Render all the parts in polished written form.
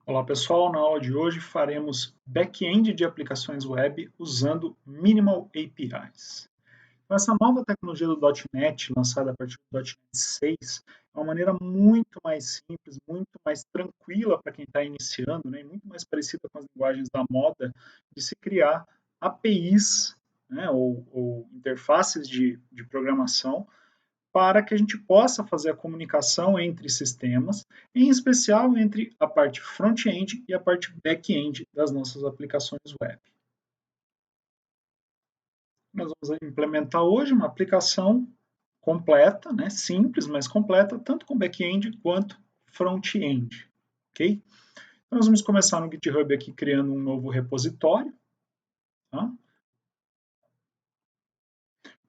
Olá pessoal, na aula de hoje faremos back-end de aplicações web usando Minimal APIs. Então, essa nova tecnologia do .NET, lançada a partir do .NET 6, é uma maneira muito mais simples, muito mais tranquila para quem está iniciando, né, muito mais parecida com as linguagens da moda, de se criar APIs, né, ou interfaces de programação para que a gente possa fazer a comunicação entre sistemas, em especial entre a parte front-end e a parte back-end das nossas aplicações web. Nós vamos implementar hoje uma aplicação completa, né, simples, mas completa, tanto com back-end quanto front-end. Okay? Então, nós vamos começar no GitHub aqui criando um novo repositório, tá?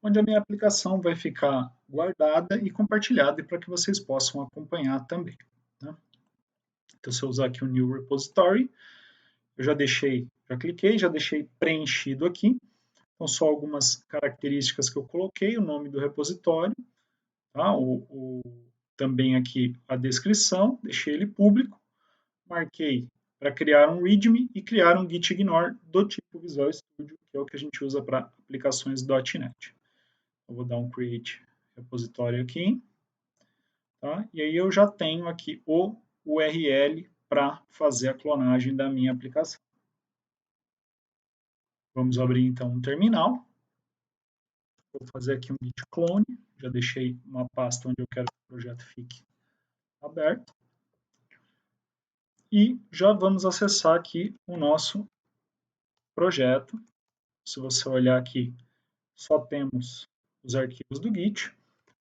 Onde a minha aplicação vai ficar guardada e compartilhada para que vocês possam acompanhar também. Tá? Então, se eu usar aqui o New Repository, eu já cliquei, já deixei preenchido aqui. Então, só algumas características que eu coloquei, o nome do repositório, tá? Também aqui a descrição, deixei ele público, marquei para criar um README e criar um gitignore do tipo Visual Studio, que é o que a gente usa para aplicações .NET. Eu vou dar um create repositório aqui, tá? E aí eu já tenho aqui o URL para fazer a clonagem da minha aplicação. Vamos abrir então um terminal. Vou fazer aqui um git clone. Já deixei uma pasta onde eu quero que o projeto fique aberto. E já vamos acessar aqui o nosso projeto. Se você olhar aqui, só temos os arquivos do Git.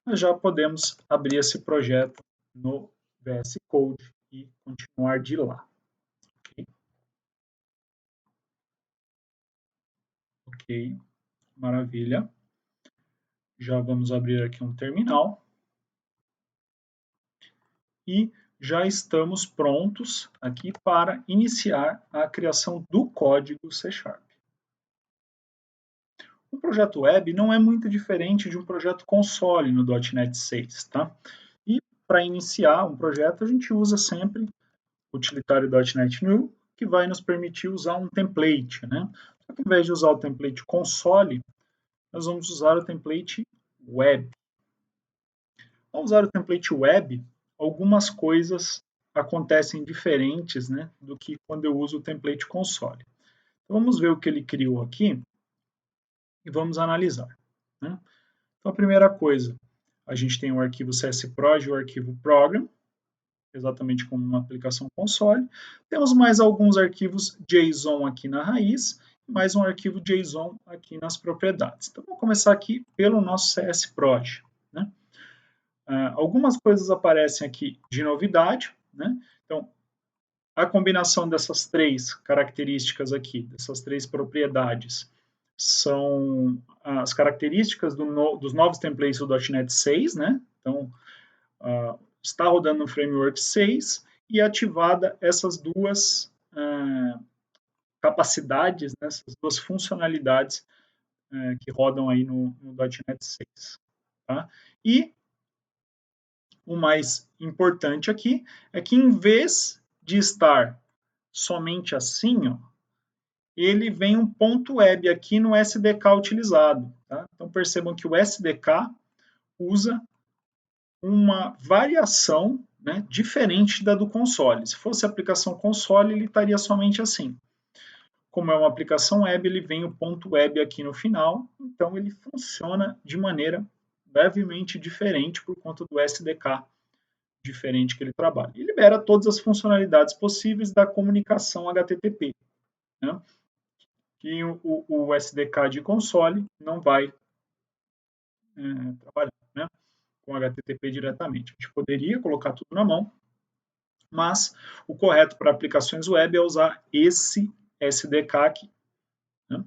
Nós já podemos abrir esse projeto no VS Code e continuar de lá. Ok, maravilha. Já vamos abrir aqui um terminal. E já estamos prontos aqui para iniciar a criação do código C#. Um projeto web não é muito diferente de um projeto console no .NET 6, tá? E para iniciar um projeto, a gente usa sempre o utilitário .NET New, que vai nos permitir usar um template, né? Só que ao invés de usar o template console, nós vamos usar o template web. Ao usar o template web, algumas coisas acontecem diferentes, né, do que quando eu uso o template console. Então, vamos ver o que ele criou aqui e vamos analisar. Né? Então, a primeira coisa, a gente tem o arquivo csproj e o arquivo program, exatamente como uma aplicação console. Temos mais alguns arquivos JSON aqui na raiz, mais um arquivo JSON aqui nas propriedades. Então, vamos começar aqui pelo nosso csproj. Né? Algumas coisas aparecem aqui de novidade, né? Então, a combinação dessas três características aqui, dessas três propriedades, são as características dos novos templates do .NET 6, né? Então, está rodando no Framework 6 e ativada essas duas capacidades, né? Essas duas funcionalidades que rodam aí no .NET 6. Tá? E o mais importante aqui é que, em vez de estar somente assim, ó, ele vem um ponto web aqui no SDK utilizado. Tá? Então, percebam que o SDK usa uma variação, né, diferente da do console. Se fosse aplicação console, ele estaria somente assim. Como é uma aplicação web, ele vem o ponto web aqui no final, então ele funciona de maneira levemente diferente por conta do SDK diferente que ele trabalha. E libera todas as funcionalidades possíveis da comunicação HTTP, né? Que o SDK de console não vai trabalhar, né? Com HTTP diretamente. A gente poderia colocar tudo na mão, mas o correto para aplicações web é usar esse SDK aqui. Né?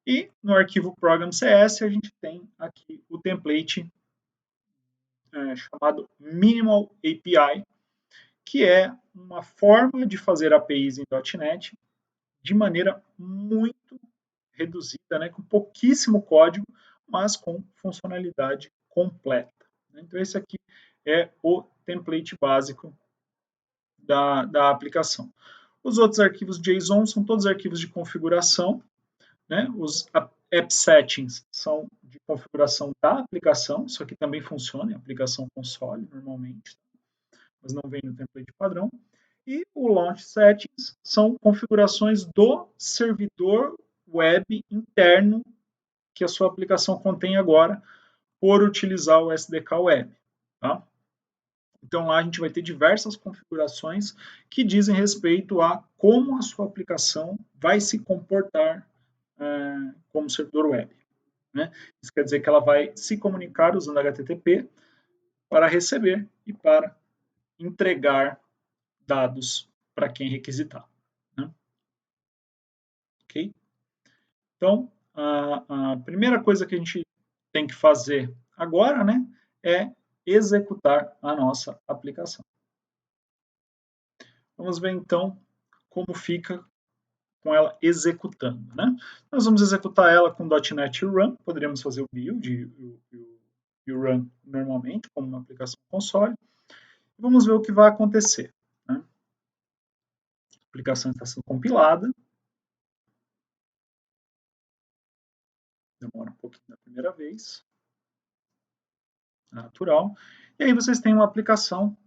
E no arquivo program.cs a gente tem aqui o template chamado Minimal API, que é uma forma de fazer APIs em .NET de maneira muito reduzida, né, com pouquíssimo código, mas com funcionalidade completa. Então, esse aqui é o template básico da aplicação. Os outros arquivos JSON são todos arquivos de configuração, né? Os app settings são de configuração da aplicação, isso aqui também funciona em aplicação console, normalmente, mas não vem no template padrão. E o launch settings são configurações do servidor web interno que a sua aplicação contém agora por utilizar o SDK Web. Tá? Então lá a gente vai ter diversas configurações que dizem respeito a como a sua aplicação vai se comportar como servidor web. Né? Isso quer dizer que ela vai se comunicar usando HTTP para receber e para entregar dados para quem requisitar. Né? Ok? Então, a primeira coisa que a gente tem que fazer agora, né, é executar a nossa aplicação. Vamos ver então como fica com ela executando. Né? Nós vamos executar ela com .NET Run, poderíamos fazer o build e o Run normalmente, como uma aplicação console. Vamos ver o que vai acontecer. Né? A aplicação está sendo compilada. Demora um pouquinho da primeira vez. Natural. E aí vocês têm uma aplicação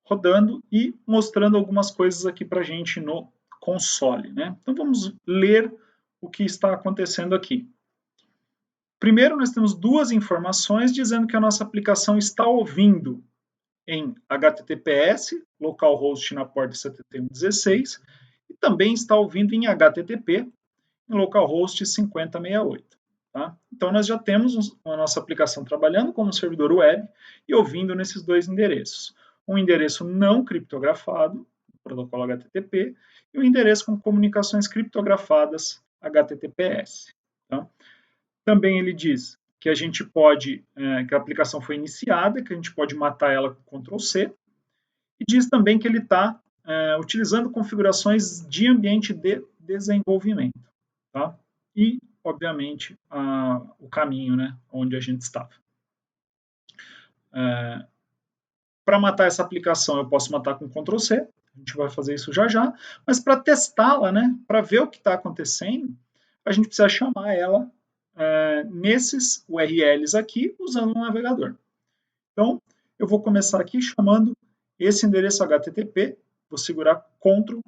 rodando e mostrando algumas coisas aqui para a gente no console. Né? Então vamos ler o que está acontecendo aqui. Primeiro, nós temos duas informações dizendo que a nossa aplicação está ouvindo em HTTPS, localhost na porta 7116, e também está ouvindo em HTTP, em localhost 5068. Tá? Então, nós já temos a nossa aplicação trabalhando como servidor web e ouvindo nesses dois endereços. Um endereço não criptografado, protocolo HTTP, e um endereço com comunicações criptografadas, HTTPS. Tá? Também ele diz que a gente pode, que a aplicação foi iniciada, que a gente pode matar ela com Ctrl+C, e diz também que ele está utilizando configurações de ambiente de desenvolvimento. Tá? E, obviamente, o caminho, né, onde a gente estava. Para matar essa aplicação, eu posso matar com Ctrl+C, a gente vai fazer isso já já, mas para testá-la, né, para ver o que está acontecendo, a gente precisa chamar ela nesses URLs aqui, usando um navegador. Então, eu vou começar aqui chamando esse endereço HTTP, vou segurar Ctrl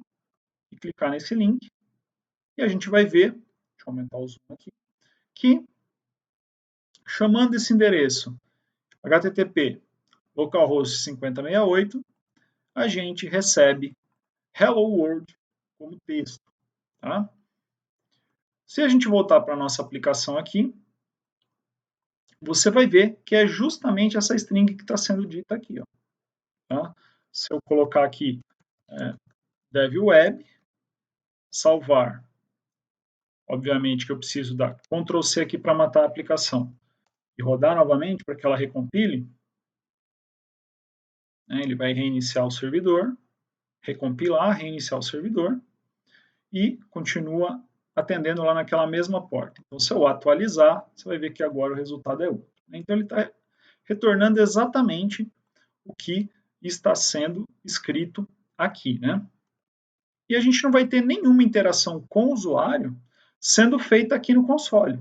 e clicar nesse link, e a gente vai ver, deixa eu aumentar o zoom aqui, que chamando esse endereço HTTP localhost 5068, a gente recebe Hello World como texto. Tá? Se a gente voltar para a nossa aplicação aqui, você vai ver que é justamente essa string que está sendo dita aqui. Ó. Tá? Se eu colocar aqui dev web, salvar, obviamente que eu preciso dar Ctrl+C aqui para matar a aplicação e rodar novamente para que ela recompile, né? Ele vai reiniciar o servidor, recompilar, reiniciar o servidor e continua atendendo lá naquela mesma porta. Então, se eu atualizar, você vai ver que agora o resultado é outro. Então, ele está retornando exatamente o que está sendo escrito aqui, né? E a gente não vai ter nenhuma interação com o usuário sendo feita aqui no console.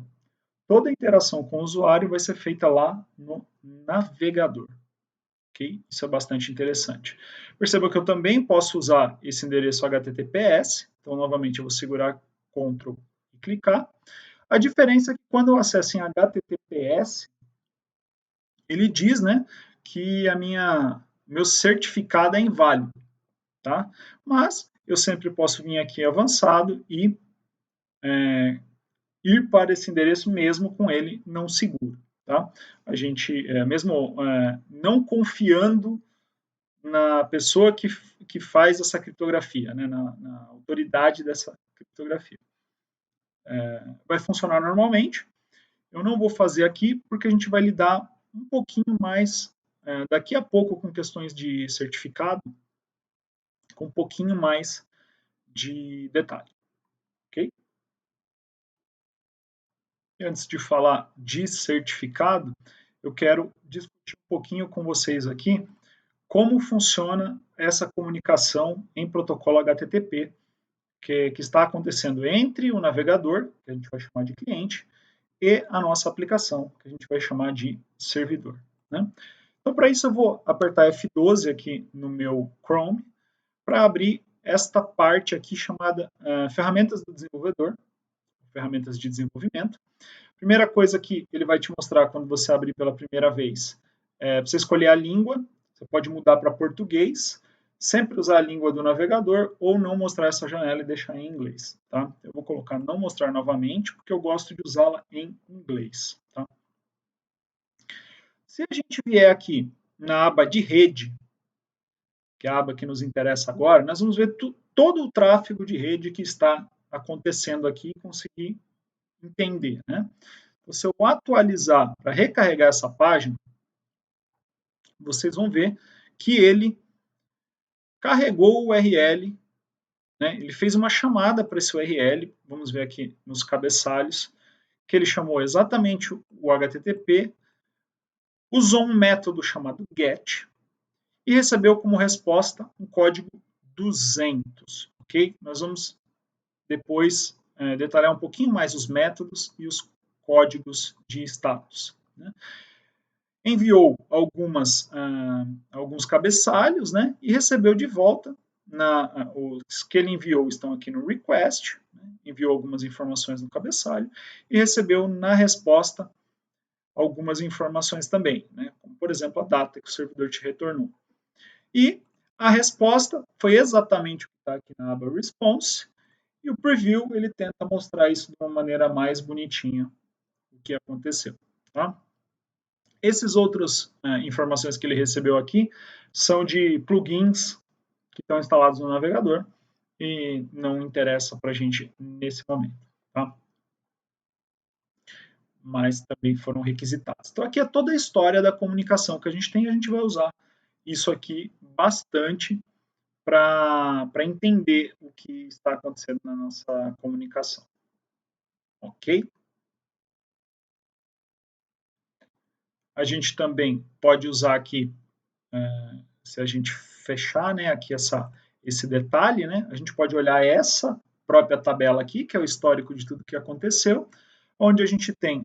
Toda a interação com o usuário vai ser feita lá no navegador. Okay? Isso é bastante interessante. Perceba que eu também posso usar esse endereço HTTPS. Então, novamente, eu vou segurar Ctrl e clicar. A diferença é que quando eu acesso em HTTPS, ele diz, né, que meu certificado é inválido. Tá? Mas eu sempre posso vir aqui avançado e ir para esse endereço mesmo com ele não seguro. Tá? A gente, mesmo não confiando na pessoa que faz essa criptografia, né? na autoridade dessa criptografia. Vai funcionar normalmente. Eu não vou fazer aqui porque a gente vai lidar um pouquinho mais daqui a pouco com questões de certificado, com um pouquinho mais de detalhe. Ok? E antes de falar de certificado, eu quero discutir um pouquinho com vocês aqui como funciona essa comunicação em protocolo HTTP que está acontecendo entre o navegador, que a gente vai chamar de cliente, e a nossa aplicação, que a gente vai chamar de servidor. Né? Então, para isso, eu vou apertar F12 aqui no meu Chrome para abrir esta parte aqui chamada Ferramentas do Desenvolvedor, ferramentas de desenvolvimento. Primeira coisa que ele vai te mostrar quando você abrir pela primeira vez é você escolher a língua, você pode mudar para português, sempre usar a língua do navegador ou não mostrar essa janela e deixar em inglês. Tá? Eu vou colocar não mostrar novamente, porque eu gosto de usá-la em inglês. Tá? Se a gente vier aqui na aba de rede, que é a aba que nos interessa agora, nós vamos ver todo o tráfego de rede que está acontecendo aqui e conseguir entender. Né? Se eu atualizar para recarregar essa página, vocês vão ver que ele carregou o URL, né? Ele fez uma chamada para esse URL, vamos ver aqui nos cabeçalhos, que ele chamou exatamente o HTTP, usou um método chamado GET e recebeu como resposta um código 200. Ok? Nós vamos depois detalhar um pouquinho mais os métodos e os códigos de status. Né? Enviou alguns cabeçalhos, né, e recebeu de volta, os que ele enviou estão aqui no request, né, enviou algumas informações no cabeçalho e recebeu na resposta algumas informações também, né, como por exemplo a data que o servidor te retornou. E a resposta foi exatamente o que está aqui na aba response, e o preview ele tenta mostrar isso de uma maneira mais bonitinha, o que aconteceu. Tá? Esses outras informações que ele recebeu aqui são de plugins que estão instalados no navegador e não interessa para a gente nesse momento. Tá? Mas também foram requisitados. Então aqui é toda a história da comunicação que a gente tem, e a gente vai usar isso aqui bastante para entender o que está acontecendo na nossa comunicação. Ok? A gente também pode usar aqui, se a gente fechar, né, aqui esse detalhe, né, a gente pode olhar essa própria tabela aqui, que é o histórico de tudo que aconteceu, onde a gente tem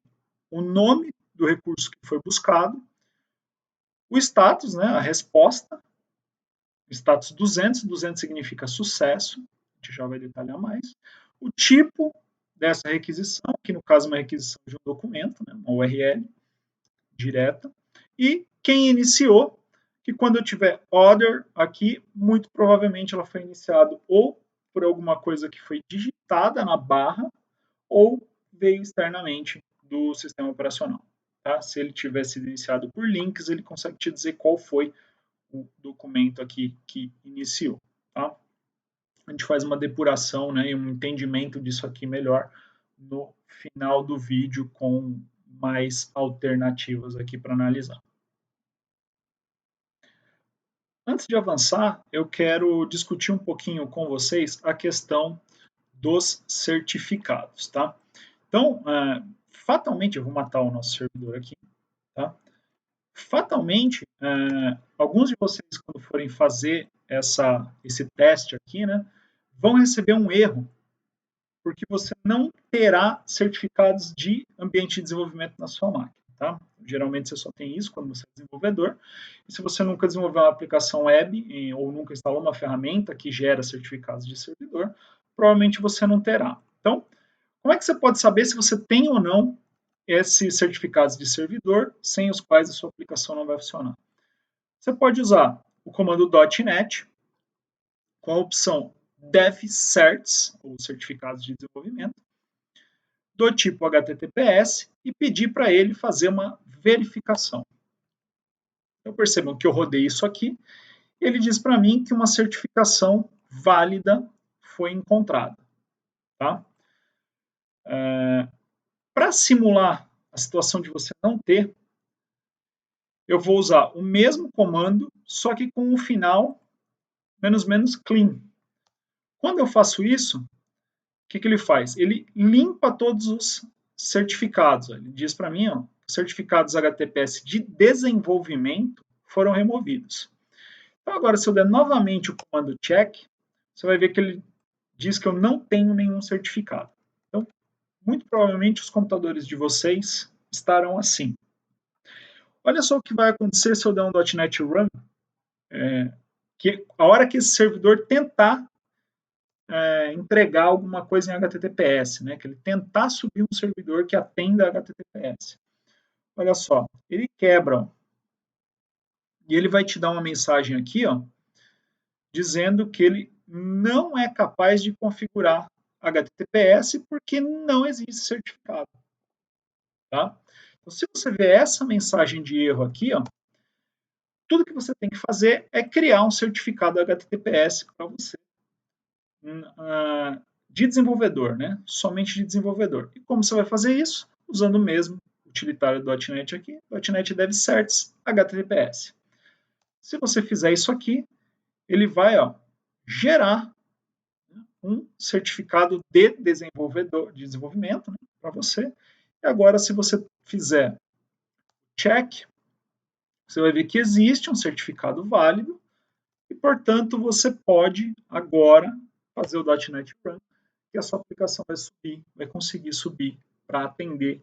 o nome do recurso que foi buscado, o status, né, a resposta, status 200, 200 significa sucesso, a gente já vai detalhar mais, o tipo dessa requisição, que no caso é uma requisição de um documento, né, uma URL direta, e quem iniciou, que quando eu tiver order aqui, muito provavelmente ela foi iniciada ou por alguma coisa que foi digitada na barra ou veio externamente do sistema operacional. Tá? Se ele tiver sido iniciado por links, ele consegue te dizer qual foi o documento aqui que iniciou. Tá? A gente faz uma depuração, né, e um entendimento disso aqui melhor no final do vídeo com mais alternativas aqui para analisar. Antes de avançar, eu quero discutir um pouquinho com vocês a questão dos certificados, tá? Então, fatalmente, eu vou matar o nosso servidor aqui, tá? Fatalmente, alguns de vocês, quando forem fazer esse teste aqui, né, vão receber um erro, porque você não terá certificados de ambiente de desenvolvimento na sua máquina, tá? Geralmente você só tem isso quando você é desenvolvedor. E se você nunca desenvolveu uma aplicação web ou nunca instalou uma ferramenta que gera certificados de servidor, provavelmente você não terá. Então, como é que você pode saber se você tem ou não esses certificados de servidor sem os quais a sua aplicação não vai funcionar? Você pode usar o comando .NET com a opção DevCerts, ou certificados de desenvolvimento, do tipo HTTPS e pedir para ele fazer uma verificação. Então percebam que eu rodei isso aqui, e ele diz para mim que uma certificação válida foi encontrada. Tá? Para simular a situação de você não ter, eu vou usar o mesmo comando, só que com o final menos clean. Quando eu faço isso, o que ele faz? Ele limpa todos os certificados. Ele diz para mim, certificados HTTPS de desenvolvimento foram removidos. Então, agora, se eu der novamente o comando check, você vai ver que ele diz que eu não tenho nenhum certificado. Então, muito provavelmente os computadores de vocês estarão assim. Olha só o que vai acontecer se eu der um .NET Run, que a hora que esse servidor tentar entregar alguma coisa em HTTPS, né, que ele tentar subir um servidor que atenda HTTPS. Olha só, ele quebra, ó, e ele vai te dar uma mensagem aqui, ó, dizendo que ele não é capaz de configurar HTTPS porque não existe certificado. Tá? Então, se você vê essa mensagem de erro aqui, ó, tudo que você tem que fazer é criar um certificado HTTPS para você de desenvolvedor, né? Somente de desenvolvedor. E como você vai fazer isso? Usando o mesmo utilitário do .NET aqui, .NET Dev Certs HTTPS. Se você fizer isso aqui, ele vai gerar um certificado de desenvolvimento, né, para você. E agora, se você fizer check, você vai ver que existe um certificado válido e, portanto, você pode agora fazer o .NET Run e a sua aplicação vai conseguir subir para atender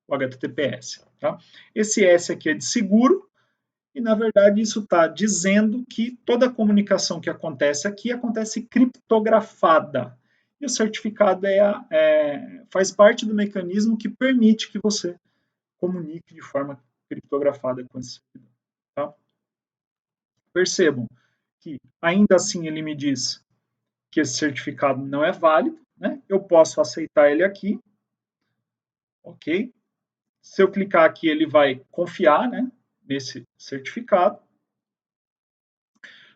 o HTTPS. Tá? Esse S aqui é de seguro e, na verdade, isso está dizendo que toda a comunicação que acontece aqui acontece criptografada. E o certificado faz parte do mecanismo que permite que você comunique de forma criptografada com esse servidor. Tá? Percebam que, ainda assim, ele me diz que esse certificado não é válido, né? Eu posso aceitar ele aqui, ok? Se eu clicar aqui, ele vai confiar, né, nesse certificado,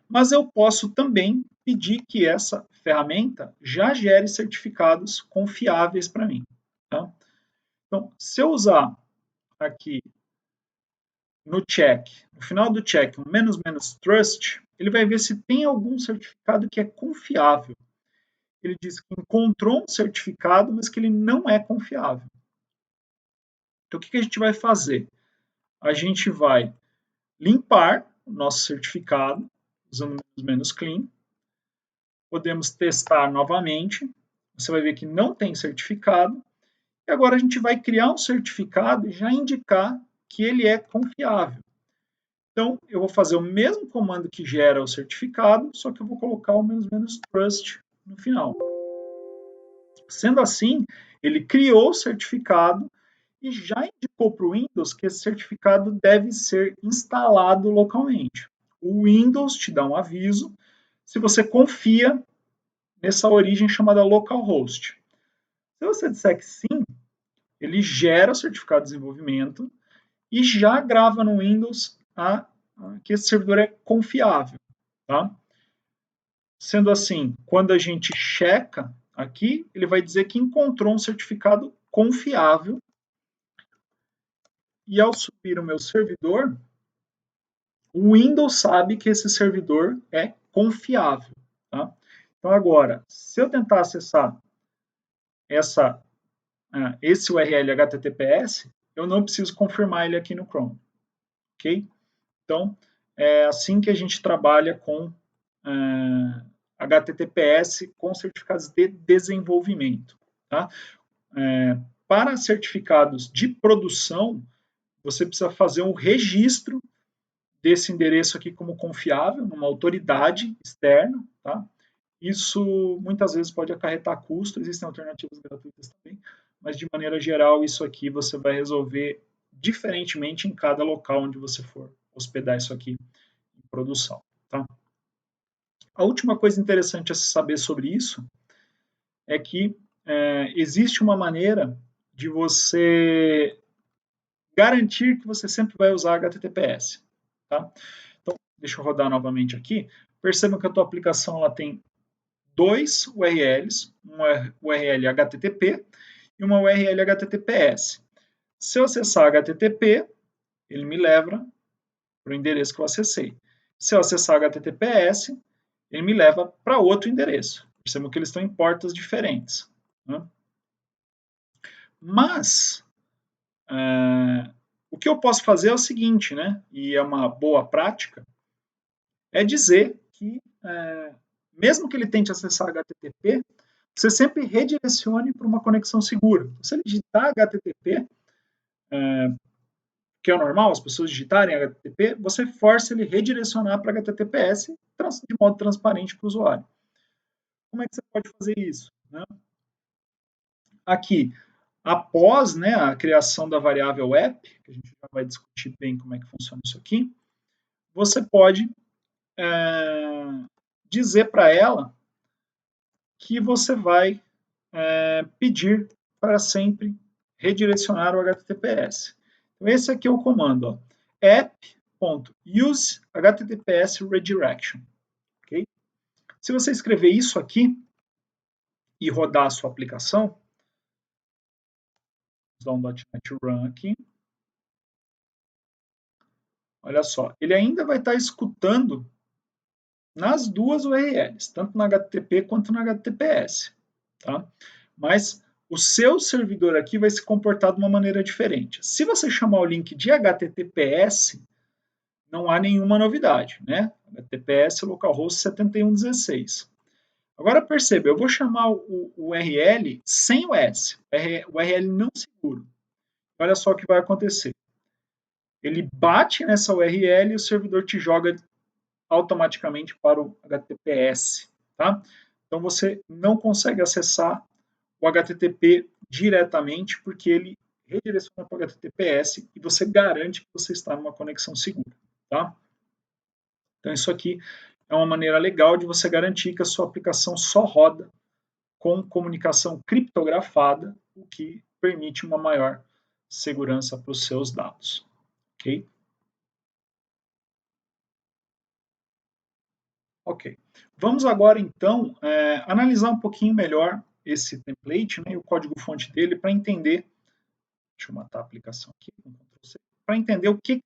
mas eu posso também pedir que essa ferramenta já gere certificados confiáveis para mim. Tá? Então, se eu usar aqui no check, no final do check, um "-trust", ele vai ver se tem algum certificado que é confiável. Ele diz que encontrou um certificado, mas que ele não é confiável. Então, o que a gente vai fazer? A gente vai limpar o nosso certificado, usando o "-clean". Podemos testar novamente. Você vai ver que não tem certificado. E agora a gente vai criar um certificado e já indicar que ele é confiável. Então, eu vou fazer o mesmo comando que gera o certificado, só que eu vou colocar o "-trust" no final. Sendo assim, ele criou o certificado e já indicou para o Windows que esse certificado deve ser instalado localmente. O Windows te dá um aviso se você confia nessa origem chamada localhost. Se você disser que sim, ele gera o certificado de desenvolvimento e já grava no Windows que esse servidor é confiável. Tá? Sendo assim, quando a gente checa aqui, ele vai dizer que encontrou um certificado confiável e ao subir o meu servidor, o Windows sabe que esse servidor é confiável. Tá? Então agora, se eu tentar acessar esse URL HTTPS, eu não preciso confirmar ele aqui no Chrome. Ok? Então, é assim que a gente trabalha com HTTPS com certificados de desenvolvimento. Tá? Para certificados de produção, você precisa fazer um registro desse endereço aqui como confiável, numa autoridade externa. Tá? Isso muitas vezes pode acarretar custo, existem alternativas gratuitas também, mas de maneira geral isso aqui você vai resolver diferentemente em cada local onde você for hospedar isso aqui em produção. Tá? A última coisa interessante a se saber sobre isso é que existe uma maneira de você garantir que você sempre vai usar HTTPS. Tá? Então, deixa eu rodar novamente aqui. Percebam que a tua aplicação ela tem dois URLs, uma URL HTTP e uma URL HTTPS. Se eu acessar HTTP, ele me leva para o endereço que eu acessei. Se eu acessar HTTPS, ele me leva para outro endereço. Percebam que eles estão em portas diferentes. Né? Mas, o que eu posso fazer é o seguinte, né? E é uma boa prática, é dizer que, mesmo que ele tente acessar HTTP, você sempre redirecione para uma conexão segura. Se ele digitar HTTP, que é o normal, as pessoas digitarem HTTP, você força ele redirecionar para HTTPS de modo transparente para o usuário. Como é que você pode fazer isso? Né? Aqui, após, né, a criação da variável app, que a gente já vai discutir bem como é que funciona isso aqui, você pode dizer para ela que você vai pedir para sempre redirecionar o HTTPS. Então, esse aqui é o comando, app.use HTTPS redirection. Okay? Se você escrever isso aqui e rodar a sua aplicação, vou dar um .NET Run aqui. Olha só, ele ainda vai estar escutando nas duas URLs, tanto na HTTP quanto na HTTPS. Tá? Mas o seu servidor aqui vai se comportar de uma maneira diferente. Se você chamar o link de HTTPS, não há nenhuma novidade, né? HTTPS localhost 7116. Agora perceba, eu vou chamar o URL sem o S, o URL não seguro. Olha só o que vai acontecer. Ele bate nessa URL e o servidor te joga automaticamente para o HTTPS, tá? Então você não consegue acessar o HTTP diretamente porque ele redireciona para o HTTPS e você garante que você está numa conexão segura, tá? Então isso aqui é uma maneira legal de você garantir que a sua aplicação só roda com comunicação criptografada, o que permite uma maior segurança para os seus dados, ok? Ok. Vamos agora, então, analisar um pouquinho melhor esse template, né, e o código-fonte dele, para entender. Deixa eu matar a aplicação aqui, para entender o que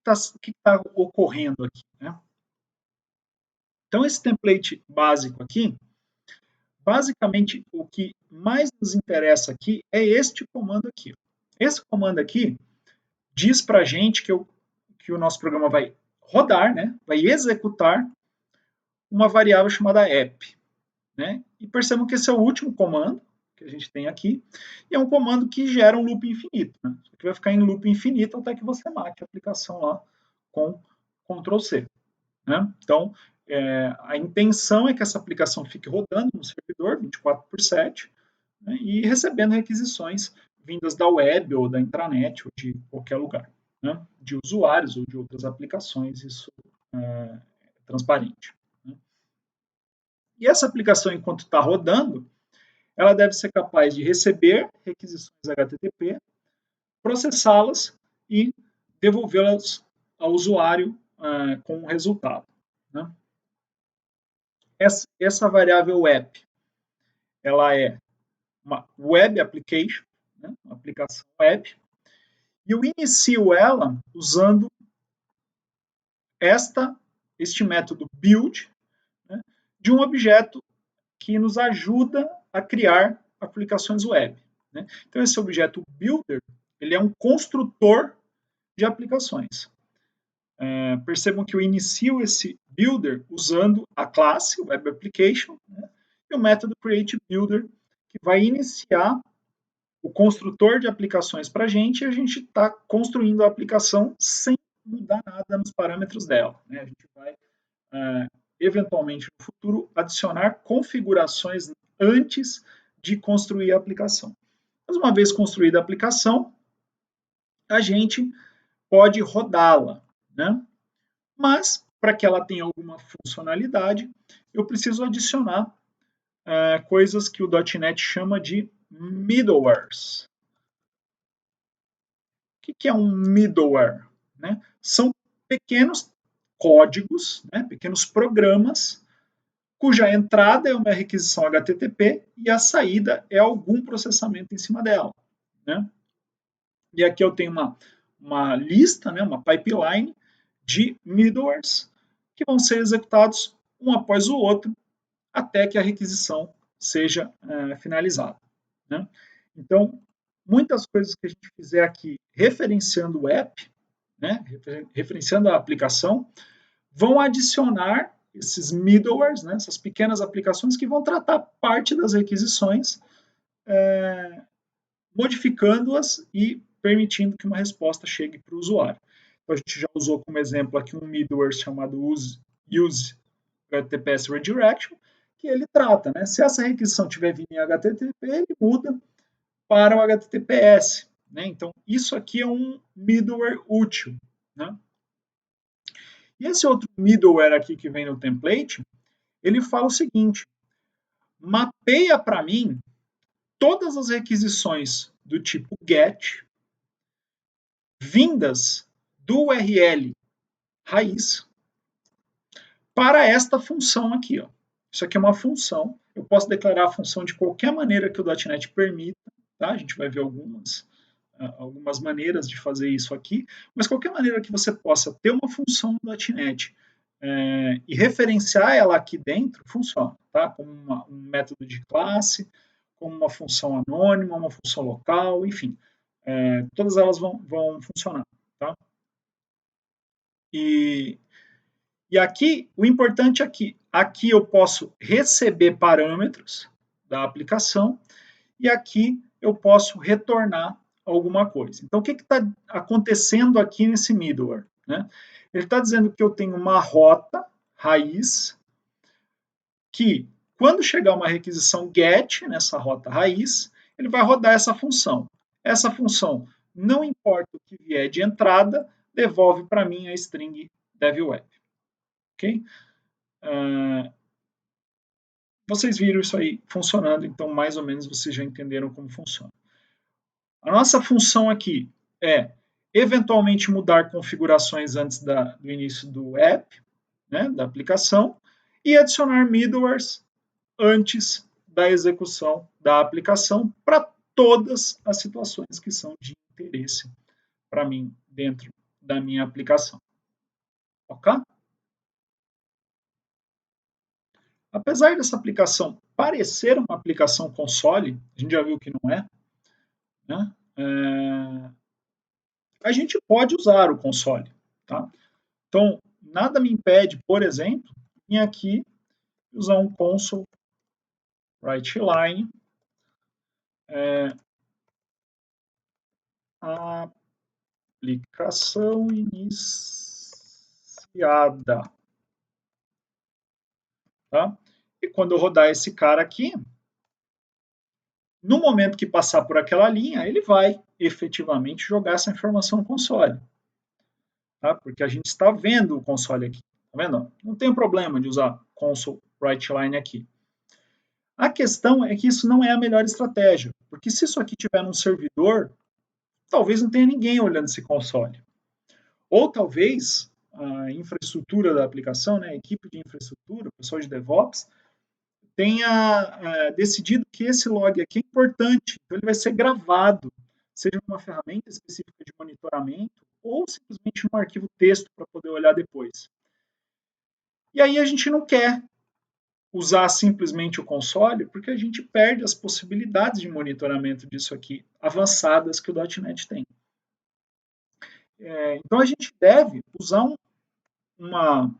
está ocorrendo aqui. Né? Então, esse template básico aqui, basicamente, o que mais nos interessa aqui é este comando aqui. Esse comando aqui diz para a gente que o nosso programa vai rodar, né, vai executar uma variável chamada app. Né? E percebam que esse é o último comando que a gente tem aqui, e é um comando que gera um loop infinito. Né? Que vai ficar em loop infinito até que você mate a aplicação lá com Ctrl C. Né? Então, a intenção é que essa aplicação fique rodando no servidor 24/7, né? E recebendo requisições vindas da web ou da intranet ou de qualquer lugar, né? De usuários ou de outras aplicações, isso é transparente. E essa aplicação, enquanto está rodando, ela deve ser capaz de receber requisições HTTP, processá-las e devolvê-las ao usuário com o resultado. Né? Essa variável app, ela é uma web application, né? Uma aplicação web, e eu inicio ela usando este método build, né? De um objeto que nos ajuda a criar aplicações web. Né? Então, esse objeto builder, ele é um construtor de aplicações. Percebam que eu inicio esse builder usando a classe web application, né? E o método create builder, que vai iniciar o construtor de aplicações para a gente, e a gente está construindo a aplicação sem mudar nada nos parâmetros dela. Né? A gente vai eventualmente no futuro adicionar configurações antes de construir a aplicação. Mas uma vez construída a aplicação, a gente pode rodá-la, né? Mas para que ela tenha alguma funcionalidade, eu preciso adicionar coisas que o .NET chama de middlewares. O que é um middleware? Né? São pequenos códigos, né? Pequenos programas cuja entrada é uma requisição HTTP e a saída é algum processamento em cima dela. Né? E aqui eu tenho uma lista, né, uma pipeline de middlewares que vão ser executados um após o outro até que a requisição seja finalizada. Né? Então, muitas coisas que a gente fizer aqui referenciando o app, né, referenciando a aplicação, vão adicionar esses middlewares, né, essas pequenas aplicações que vão tratar parte das requisições, modificando-as e permitindo que uma resposta chegue para o usuário. Então, a gente já usou como exemplo aqui um middleware chamado use HTTPS Redirection, que ele trata, né? Se essa requisição tiver vindo em HTTP, ele muda para o HTTPS. Né? Então, isso aqui é um middleware útil. Né? E esse outro middleware aqui que vem no template, ele fala o seguinte, mapeia para mim todas as requisições do tipo GET vindas do URL raiz para esta função aqui. Ó. Isso aqui é uma função. Eu posso declarar a função de qualquer maneira que o .NET permita. Tá? A gente vai ver algumas maneiras de fazer isso aqui. Mas qualquer maneira que você possa ter uma função no .NET e referenciar ela aqui dentro, funciona. Tá? Como um método de classe, como uma função anônima, uma função local, enfim. Todas elas vão funcionar. Tá? E aqui, o importante é que aqui eu posso receber parâmetros da aplicação e aqui eu posso retornar alguma coisa. Então, o que está acontecendo aqui nesse middleware? Né? Ele está dizendo que eu tenho uma rota raiz que, quando chegar uma requisição GET nessa rota raiz, ele vai rodar essa função. Essa função, não importa o que vier de entrada, devolve para mim a string devweb. Ok? Vocês viram isso aí funcionando, então mais ou menos vocês já entenderam como funciona. A nossa função aqui é eventualmente mudar configurações antes do início do app, né, da aplicação, e adicionar middlewares antes da execução da aplicação para todas as situações que são de interesse para mim dentro da minha aplicação. Ok? Apesar dessa aplicação parecer uma aplicação console, a gente já viu que não é, né? A gente pode usar o console. Tá? Então, nada me impede, por exemplo, em aqui usar um console write line aplicação iniciada. Tá? E quando eu rodar esse cara aqui, no momento que passar por aquela linha, ele vai efetivamente jogar essa informação no console. Tá? Porque a gente está vendo o console aqui. Tá vendo? Não tem problema de usar console write line aqui. A questão é que isso não é a melhor estratégia, porque se isso aqui tiver num servidor, talvez não tenha ninguém olhando esse console. Ou talvez a infraestrutura da aplicação, né, a equipe de infraestrutura, o pessoal de DevOps, tenha decidido que esse log aqui é importante, então ele vai ser gravado, seja numa ferramenta específica de monitoramento ou simplesmente num arquivo texto para poder olhar depois. E aí a gente não quer usar simplesmente o console, porque a gente perde as possibilidades de monitoramento disso aqui, avançadas que o .NET tem. Então a gente deve usar uma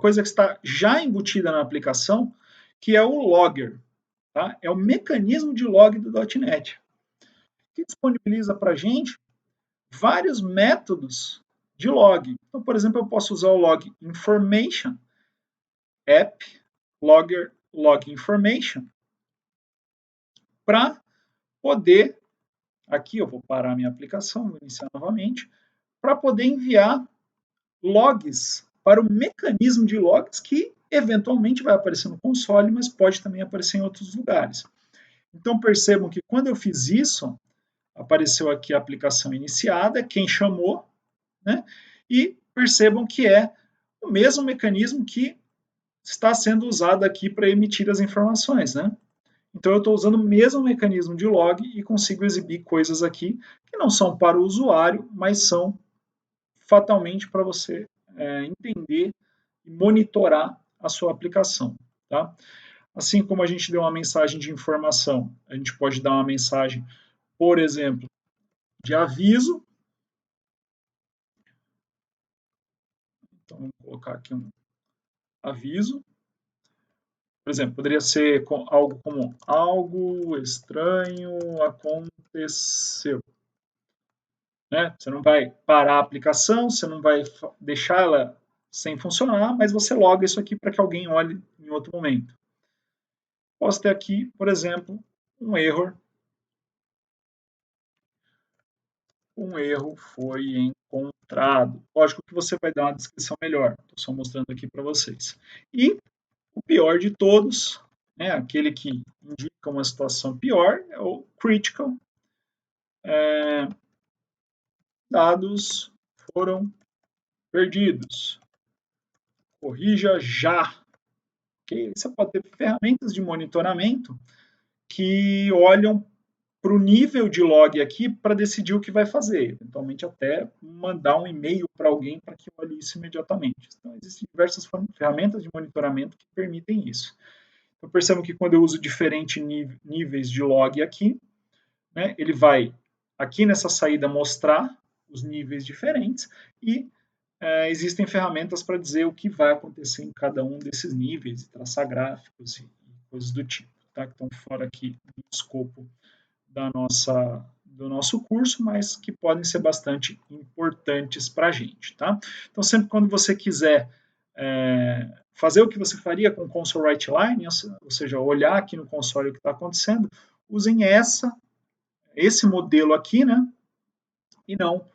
coisa que está já embutida na aplicação, que é o logger. Tá? É o mecanismo de log do .NET, que disponibiliza para a gente vários métodos de log. Então, por exemplo, eu posso usar o log information, app, logger, log information, para poder, aqui eu vou parar a minha aplicação, vou iniciar novamente, para poder enviar logs para o mecanismo de logs que eventualmente vai aparecer no console, mas pode também aparecer em outros lugares. Então percebam que quando eu fiz isso, apareceu aqui a aplicação iniciada, quem chamou, né? E percebam que é o mesmo mecanismo que está sendo usado aqui para emitir as informações, né? Então eu estou usando o mesmo mecanismo de log e consigo exibir coisas aqui que não são para o usuário, mas são fatalmente para você entender e monitorar a sua aplicação. Tá? Assim como a gente deu uma mensagem de informação, a gente pode dar uma mensagem, por exemplo, de aviso. Então, vamos colocar aqui um aviso. Por exemplo, poderia ser algo como algo estranho aconteceu. Né? Você não vai parar a aplicação, você não vai deixar ela sem funcionar, mas você loga isso aqui para que alguém olhe em outro momento. Posso ter aqui, por exemplo, um erro foi encontrado. Lógico que você vai dar uma descrição melhor, estou só mostrando aqui para vocês. E o pior de todos, né, aquele que indica uma situação pior, é o critical. Dados foram perdidos. Corrija já. Okay? Você pode ter ferramentas de monitoramento que olham para o nível de log aqui para decidir o que vai fazer, eventualmente até mandar um e-mail para alguém para que olhe isso imediatamente. Então, existem diversas ferramentas de monitoramento que permitem isso. Então, percebam que quando eu uso diferentes níveis de log aqui, né, ele vai aqui nessa saída mostrar os níveis diferentes e existem ferramentas para dizer o que vai acontecer em cada um desses níveis, traçar gráficos e coisas do tipo, tá? Que estão fora aqui do escopo do nosso curso, mas que podem ser bastante importantes para a gente, tá? Então, sempre quando você quiser fazer o que você faria com o console write line, ou seja, olhar aqui no console o que está acontecendo, usem esse modelo aqui, né? E não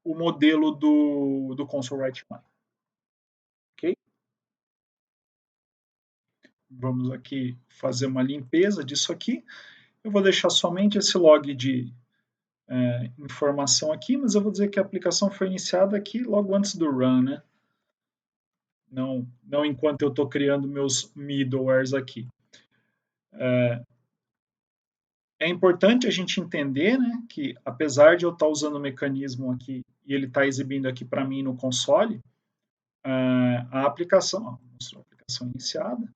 o modelo do console write line. Ok? Vamos aqui fazer uma limpeza disso aqui. Eu vou deixar somente esse log de informação aqui, mas eu vou dizer que a aplicação foi iniciada aqui logo antes do run, né? Não enquanto eu estou criando meus middlewares aqui. É importante a gente entender, né, que apesar de eu estar usando o mecanismo aqui e ele está exibindo aqui para mim no console, a aplicação iniciada,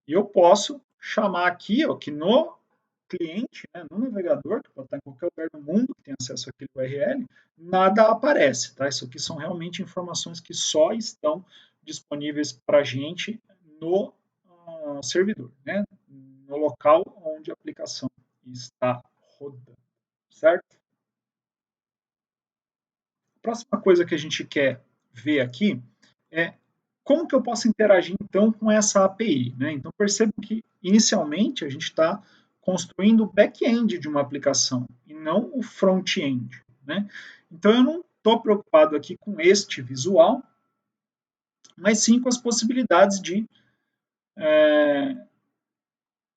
e eu posso chamar aqui, ó, que no cliente, né, no navegador, que pode estar em qualquer lugar do mundo que tem acesso àquele URL, nada aparece, tá? Isso aqui são realmente informações que só estão disponíveis para a gente no servidor, né? No local onde a aplicação está rodando, certo? A próxima coisa que a gente quer ver aqui é como que eu posso interagir então com essa API, né? Então perceba que inicialmente a gente está construindo o back-end de uma aplicação e não o front-end, né? Então eu não estou preocupado aqui com este visual, mas sim com as possibilidades de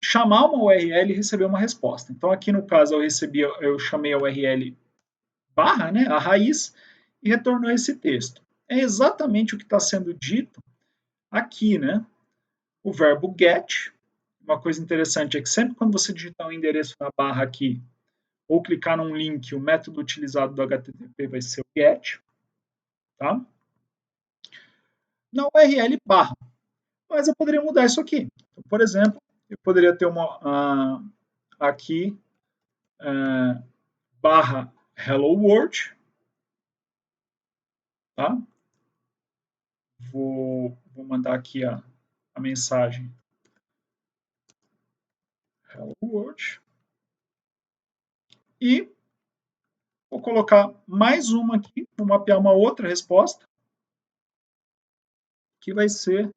chamar uma URL e receber uma resposta. Então aqui no caso eu chamei a URL barra, né, a raiz, e retornou esse texto. É exatamente o que está sendo dito aqui, né? O verbo get. Uma coisa interessante é que sempre quando você digitar um endereço na barra aqui, ou clicar num link, o método utilizado do HTTP vai ser o get, tá? Na URL barra. Mas eu poderia mudar isso aqui. Então, por exemplo, eu poderia ter uma aqui barra hello world, tá? Vou mandar aqui a mensagem hello world e vou colocar mais uma aqui, vou mapear uma outra resposta, que vai ser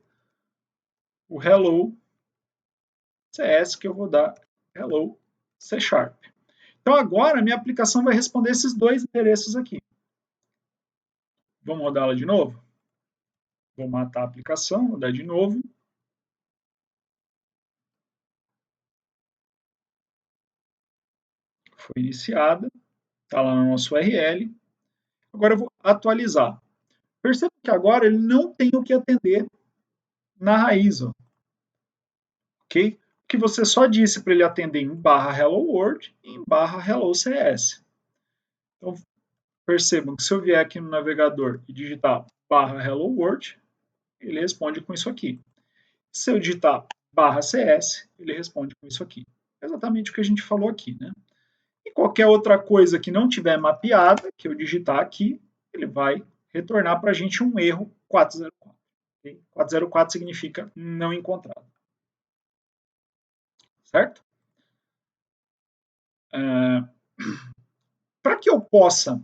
o hello CS, que eu vou dar hello C#. Então agora a minha aplicação vai responder esses dois endereços aqui. Vamos rodá-la de novo? Vou matar a aplicação, rodar de novo. Foi iniciada, está lá no nosso URL. Agora eu vou atualizar. Perceba que agora ele não tem o que atender na raiz. Ó. Ok? Que você só disse para ele atender em barra hello world e em barra hello CS. Então, percebam que se eu vier aqui no navegador e digitar barra hello world, ele responde com isso aqui. Se eu digitar barra CS, ele responde com isso aqui. Exatamente o que a gente falou aqui, né? E qualquer outra coisa que não tiver mapeada, que eu digitar aqui, ele vai retornar para a gente um erro 404. Okay? 404 significa não encontrado. Certo? Para que eu possa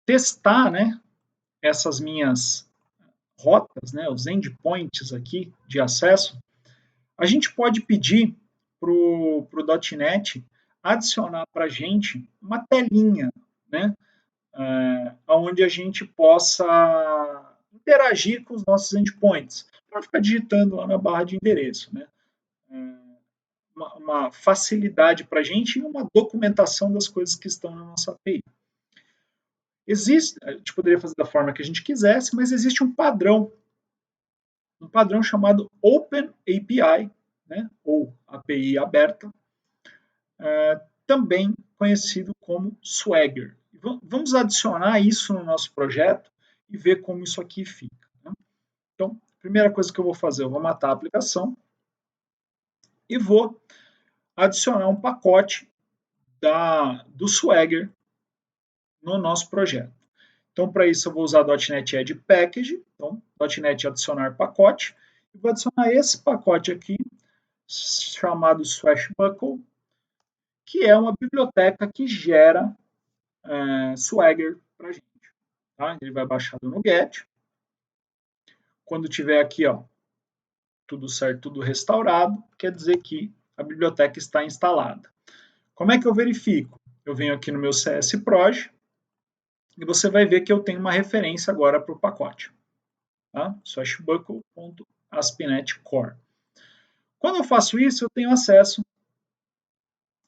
testar, né, essas minhas rotas, né, os endpoints aqui de acesso, a gente pode pedir para o .NET adicionar para a gente uma telinha, né, onde a gente possa interagir com os nossos endpoints, para ficar digitando lá na barra de endereço, né? Uma facilidade para a gente e uma documentação das coisas que estão na nossa API. A gente poderia fazer da forma que a gente quisesse, mas existe um padrão chamado Open API, né, ou API aberta, também conhecido como Swagger. Vamos adicionar isso no nosso projeto e ver como isso aqui fica. Né? Então, a primeira coisa que eu vou fazer, eu vou matar a aplicação e vou adicionar um pacote do Swagger no nosso projeto. Então, para isso, eu vou usar .NET Add Package, então, .NET adicionar pacote, e vou adicionar esse pacote aqui, chamado Swashbuckle, que é uma biblioteca que gera Swagger para a gente. Tá? Ele vai baixado no GET. Quando tiver aqui, ó, tudo certo, tudo restaurado, quer dizer que a biblioteca está instalada. Como é que eu verifico? Eu venho aqui no meu CSProj e você vai ver que eu tenho uma referência agora para o pacote. Tá? Swashbuckle.aspinet core. Quando eu faço isso, eu tenho acesso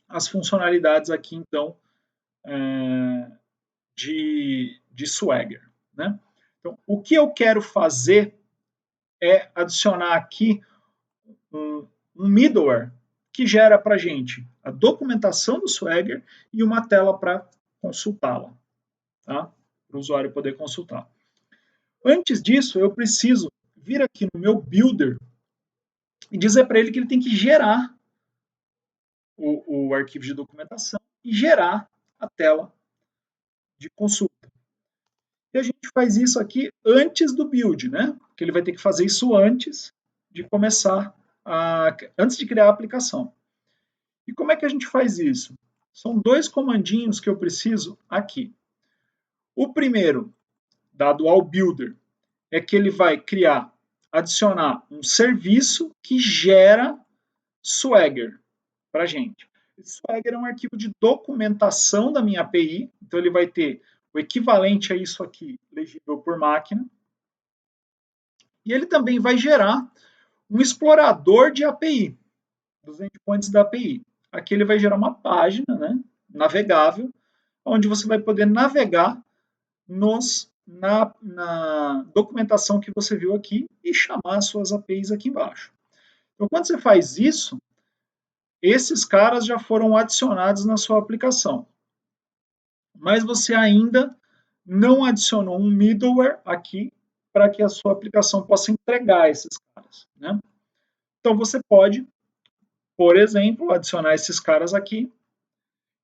às funcionalidades aqui, então, de Swagger. Né? Então, o que eu quero fazer é adicionar aqui um middleware que gera para a gente a documentação do Swagger e uma tela para consultá-la, tá? Para o usuário poder consultar. Antes disso, eu preciso vir aqui no meu builder e dizer para ele que ele tem que gerar o arquivo de documentação e gerar a tela de consulta. E a gente faz isso aqui antes do build, né? Porque ele vai ter que fazer isso antes de começar, antes de criar a aplicação. E como é que a gente faz isso? São dois comandinhos que eu preciso aqui. O primeiro, dado ao builder, é que ele vai adicionar um serviço que gera Swagger para a gente. Swagger é um arquivo de documentação da minha API, então ele vai ter o equivalente a isso aqui, legível por máquina. E ele também vai gerar um explorador de API, dos endpoints da API. Aqui ele vai gerar uma página, né, navegável, onde você vai poder navegar na documentação que você viu aqui e chamar as suas APIs aqui embaixo. Então, quando você faz isso, esses caras já foram adicionados na sua aplicação. Mas você ainda não adicionou um middleware aqui para que a sua aplicação possa entregar esses caras. Né? Então, você pode, por exemplo, adicionar esses caras aqui,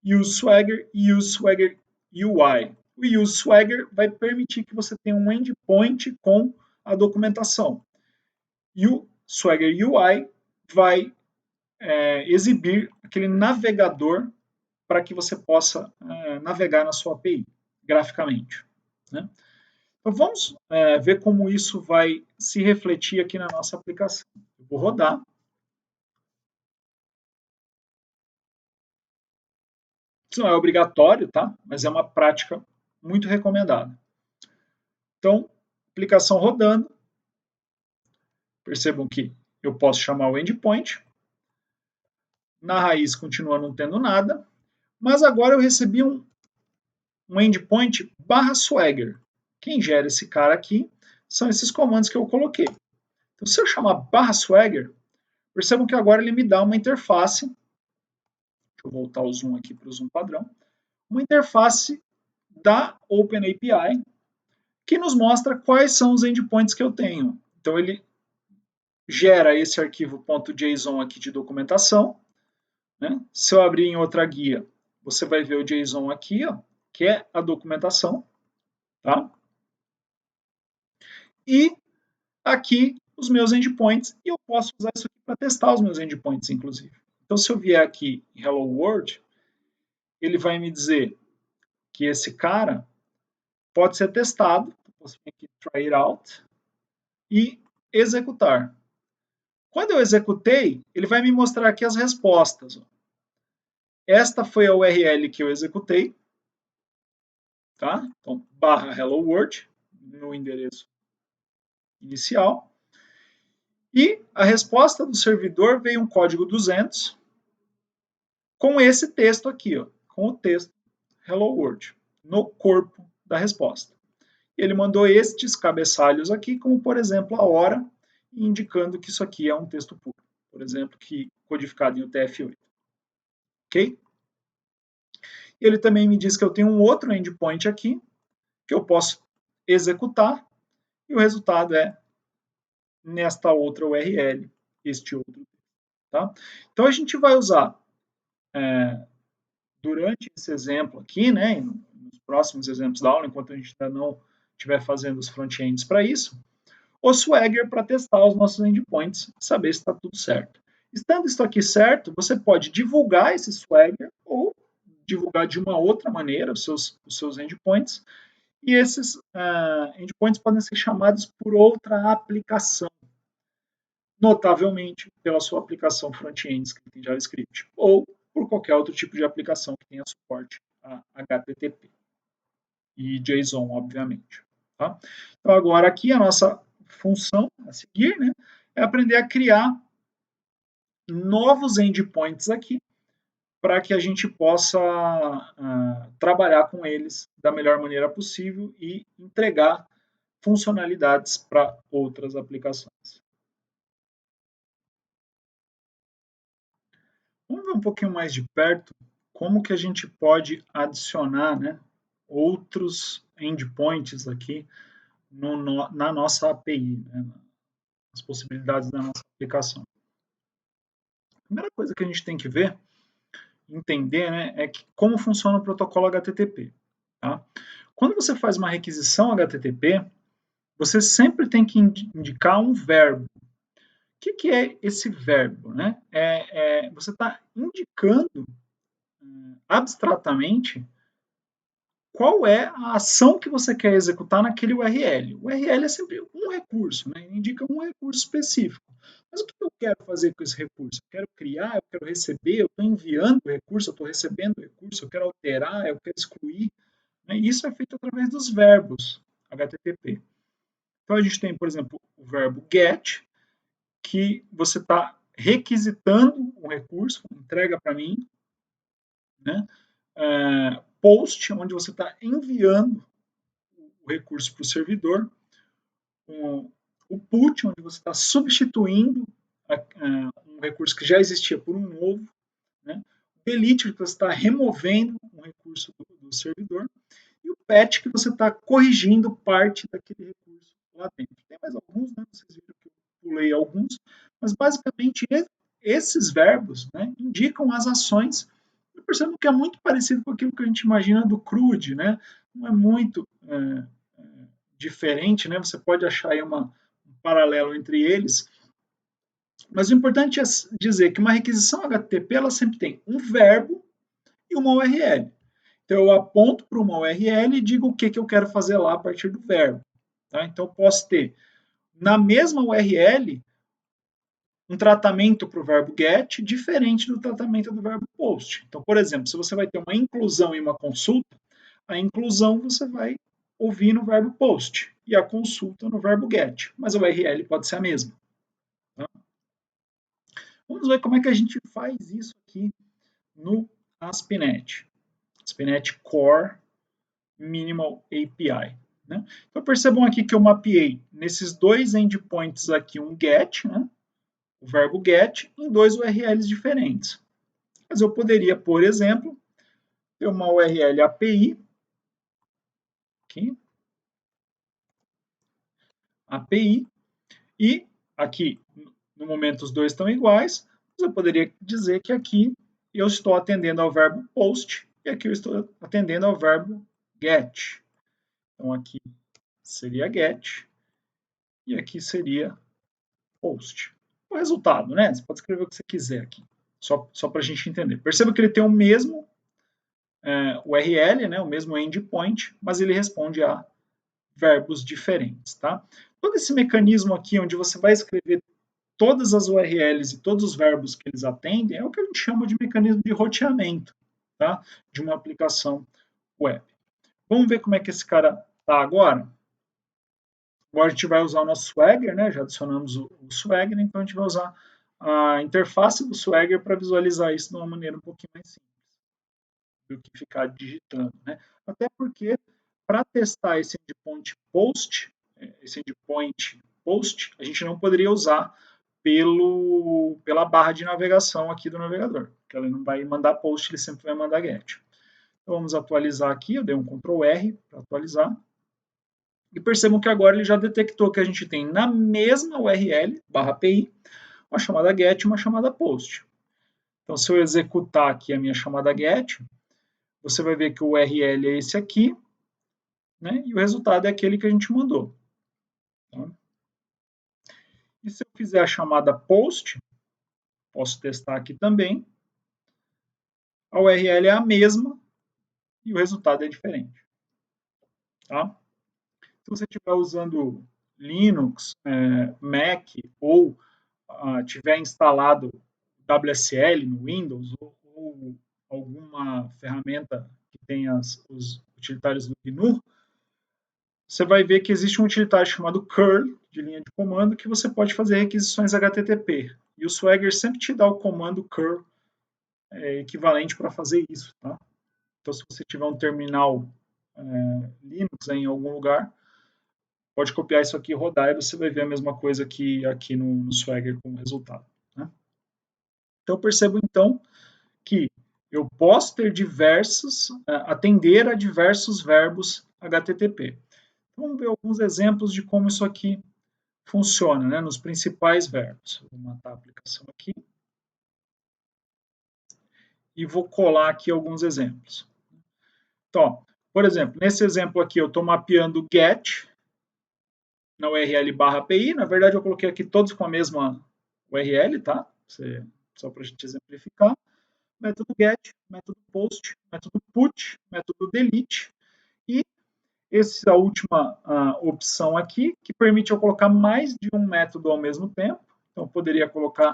use Swagger e use Swagger UI. O use Swagger vai permitir que você tenha um endpoint com a documentação. E o Swagger UI vai exibir aquele navegador para que você possa navegar na sua API, graficamente. Né? Então, vamos ver como isso vai se refletir aqui na nossa aplicação. Eu vou rodar. Isso não é obrigatório, tá? Mas é uma prática muito recomendada. Então, aplicação rodando. Percebam que eu posso chamar o endpoint. Na raiz continua não tendo nada. Mas agora eu recebi um endpoint /swagger. Quem gera esse cara aqui são esses comandos que eu coloquei. Então, se eu chamar /swagger, percebam que agora ele me dá uma interface. Deixa eu voltar o zoom aqui para o zoom padrão. Uma interface da OpenAPI que nos mostra quais são os endpoints que eu tenho. Então, ele gera esse arquivo .json aqui de documentação. Né? Se eu abrir em outra guia, você vai ver o JSON aqui, ó, que é a documentação. Tá? E aqui os meus endpoints e eu posso usar isso aqui para testar os meus endpoints, inclusive. Então, se eu vier aqui em Hello World, ele vai me dizer que esse cara pode ser testado. Posso vir aqui, try it out, e executar. Quando eu executei, ele vai me mostrar aqui as respostas. Esta foi a URL que eu executei, tá? Então, barra Hello World, no endereço inicial. E a resposta do servidor veio um código 200 com esse texto aqui, ó, com o texto Hello World, no corpo da resposta. Ele mandou estes cabeçalhos aqui, como por exemplo a hora, indicando que isso aqui é um texto puro, por exemplo, que codificado em UTF-8. Ok? Ele também me diz que eu tenho um outro endpoint aqui, que eu posso executar, e o resultado é nesta outra URL, este outro. Tá? Então a gente vai usar, durante esse exemplo aqui, né, nos próximos exemplos da aula, enquanto a gente ainda não estiver fazendo os front-ends para isso, o Swagger para testar os nossos endpoints, saber se está tudo certo. Estando isso aqui certo, você pode divulgar esse Swagger ou divulgar de uma outra maneira os seus endpoints, e esses endpoints podem ser chamados por outra aplicação, notavelmente pela sua aplicação front-end escrita em JavaScript, ou por qualquer outro tipo de aplicação que tenha suporte a HTTP e JSON, obviamente. Tá? Então, agora aqui a nossa função a seguir, né, é aprender a criar novos endpoints aqui para que a gente possa trabalhar com eles da melhor maneira possível e entregar funcionalidades para outras aplicações. Vamos ver um pouquinho mais de perto como que a gente pode adicionar, né, outros endpoints aqui na nossa API, né, as possibilidades da nossa aplicação. A primeira coisa que a gente tem que ver, entender, né, é como funciona o protocolo HTTP. Tá? Quando você faz uma requisição HTTP, você sempre tem que indicar um verbo. O que é esse verbo? Né? Você está indicando abstratamente qual é a ação que você quer executar naquele URL. O URL é sempre um recurso, né? Indica um recurso específico. Mas o que eu quero fazer com esse recurso? Eu quero criar, eu quero receber, eu estou enviando o recurso, eu estou recebendo o recurso, eu quero alterar, eu quero excluir. Né? Isso é feito através dos verbos HTTP. Então a gente tem, por exemplo, o verbo get, que você está requisitando um recurso, entrega para mim, né? Post, onde você está enviando o recurso para o servidor, o put, onde você está substituindo um recurso que já existia por um novo, né? O delete, que você está removendo um recurso do servidor, e o patch, que você está corrigindo parte daquele recurso lá dentro. Tem mais alguns, né? Vocês viram que eu pulei alguns, mas basicamente esses verbos, né, indicam as ações. Eu percebo que é muito parecido com aquilo que a gente imagina do CRUD, né? Não é muito diferente, né? Você pode achar aí um paralelo entre eles. Mas o importante é dizer que uma requisição HTTP ela sempre tem um verbo e uma URL. Então eu aponto para uma URL e digo o que eu quero fazer lá a partir do verbo. Tá? Então eu posso ter na mesma URL um tratamento para o verbo get diferente do tratamento do verbo post. Então, por exemplo, se você vai ter uma inclusão e uma consulta, a inclusão você vai ouvir no verbo post e a consulta no verbo get, mas a URL pode ser a mesma. Tá? Vamos ver como é que a gente faz isso aqui no ASP.NET. ASP.NET Core Minimal API. Né? Então percebam aqui que eu mapeei nesses dois endpoints aqui um get, né? O verbo get, em dois URLs diferentes. Mas eu poderia, por exemplo, ter uma URL API, aqui, API, e aqui, no momento, os dois estão iguais, mas eu poderia dizer que aqui eu estou atendendo ao verbo post e aqui eu estou atendendo ao verbo get. Então, aqui seria get e aqui seria post. O resultado, né? Você pode escrever o que você quiser aqui, só para a gente entender. Perceba que ele tem o mesmo URL, né? O mesmo endpoint, mas ele responde a verbos diferentes, tá? Todo esse mecanismo aqui, onde você vai escrever todas as URLs e todos os verbos que eles atendem, é o que a gente chama de mecanismo de roteamento, tá? De uma aplicação web. Vamos ver como é que esse cara está agora? Agora a gente vai usar o nosso Swagger, né? Já adicionamos o Swagger, então a gente vai usar a interface do Swagger para visualizar isso de uma maneira um pouquinho mais simples do que ficar digitando, né? Até porque para testar esse endpoint post, a gente não poderia usar pela barra de navegação aqui do navegador, porque ele não vai mandar post, ele sempre vai mandar get. Então vamos atualizar aqui, eu dei um Ctrl R para atualizar. E percebam que agora ele já detectou que a gente tem na mesma URL, barra API, uma chamada get e uma chamada post. Então, se eu executar aqui a minha chamada get, você vai ver que o URL é esse aqui, né? E o resultado é aquele que a gente mandou. Tá? E se eu fizer a chamada post, posso testar aqui também, a URL é a mesma e o resultado é diferente. Tá? Se você estiver usando Linux, Mac ou tiver instalado WSL no Windows ou alguma ferramenta que tenha os utilitários do GNU, você vai ver que existe um utilitário chamado curl, de linha de comando, que você pode fazer requisições HTTP. E o Swagger sempre te dá o comando curl equivalente para fazer isso. Tá? Então, se você tiver um terminal Linux em algum lugar, pode copiar isso aqui e rodar, e você vai ver a mesma coisa que aqui no Swagger como resultado. Né? Então, eu percebo, então, que eu posso ter atender a diversos verbos HTTP. Vamos ver alguns exemplos de como isso aqui funciona, né, nos principais verbos. Vou matar a aplicação aqui e vou colar aqui alguns exemplos. Então, por exemplo, nesse exemplo aqui eu estou mapeando get na URL barra API. Na verdade, eu coloquei aqui todos com a mesma URL, tá? Só para a gente exemplificar. Método get, método post, método put, método delete e essa última opção aqui, que permite eu colocar mais de um método ao mesmo tempo. Então, eu poderia colocar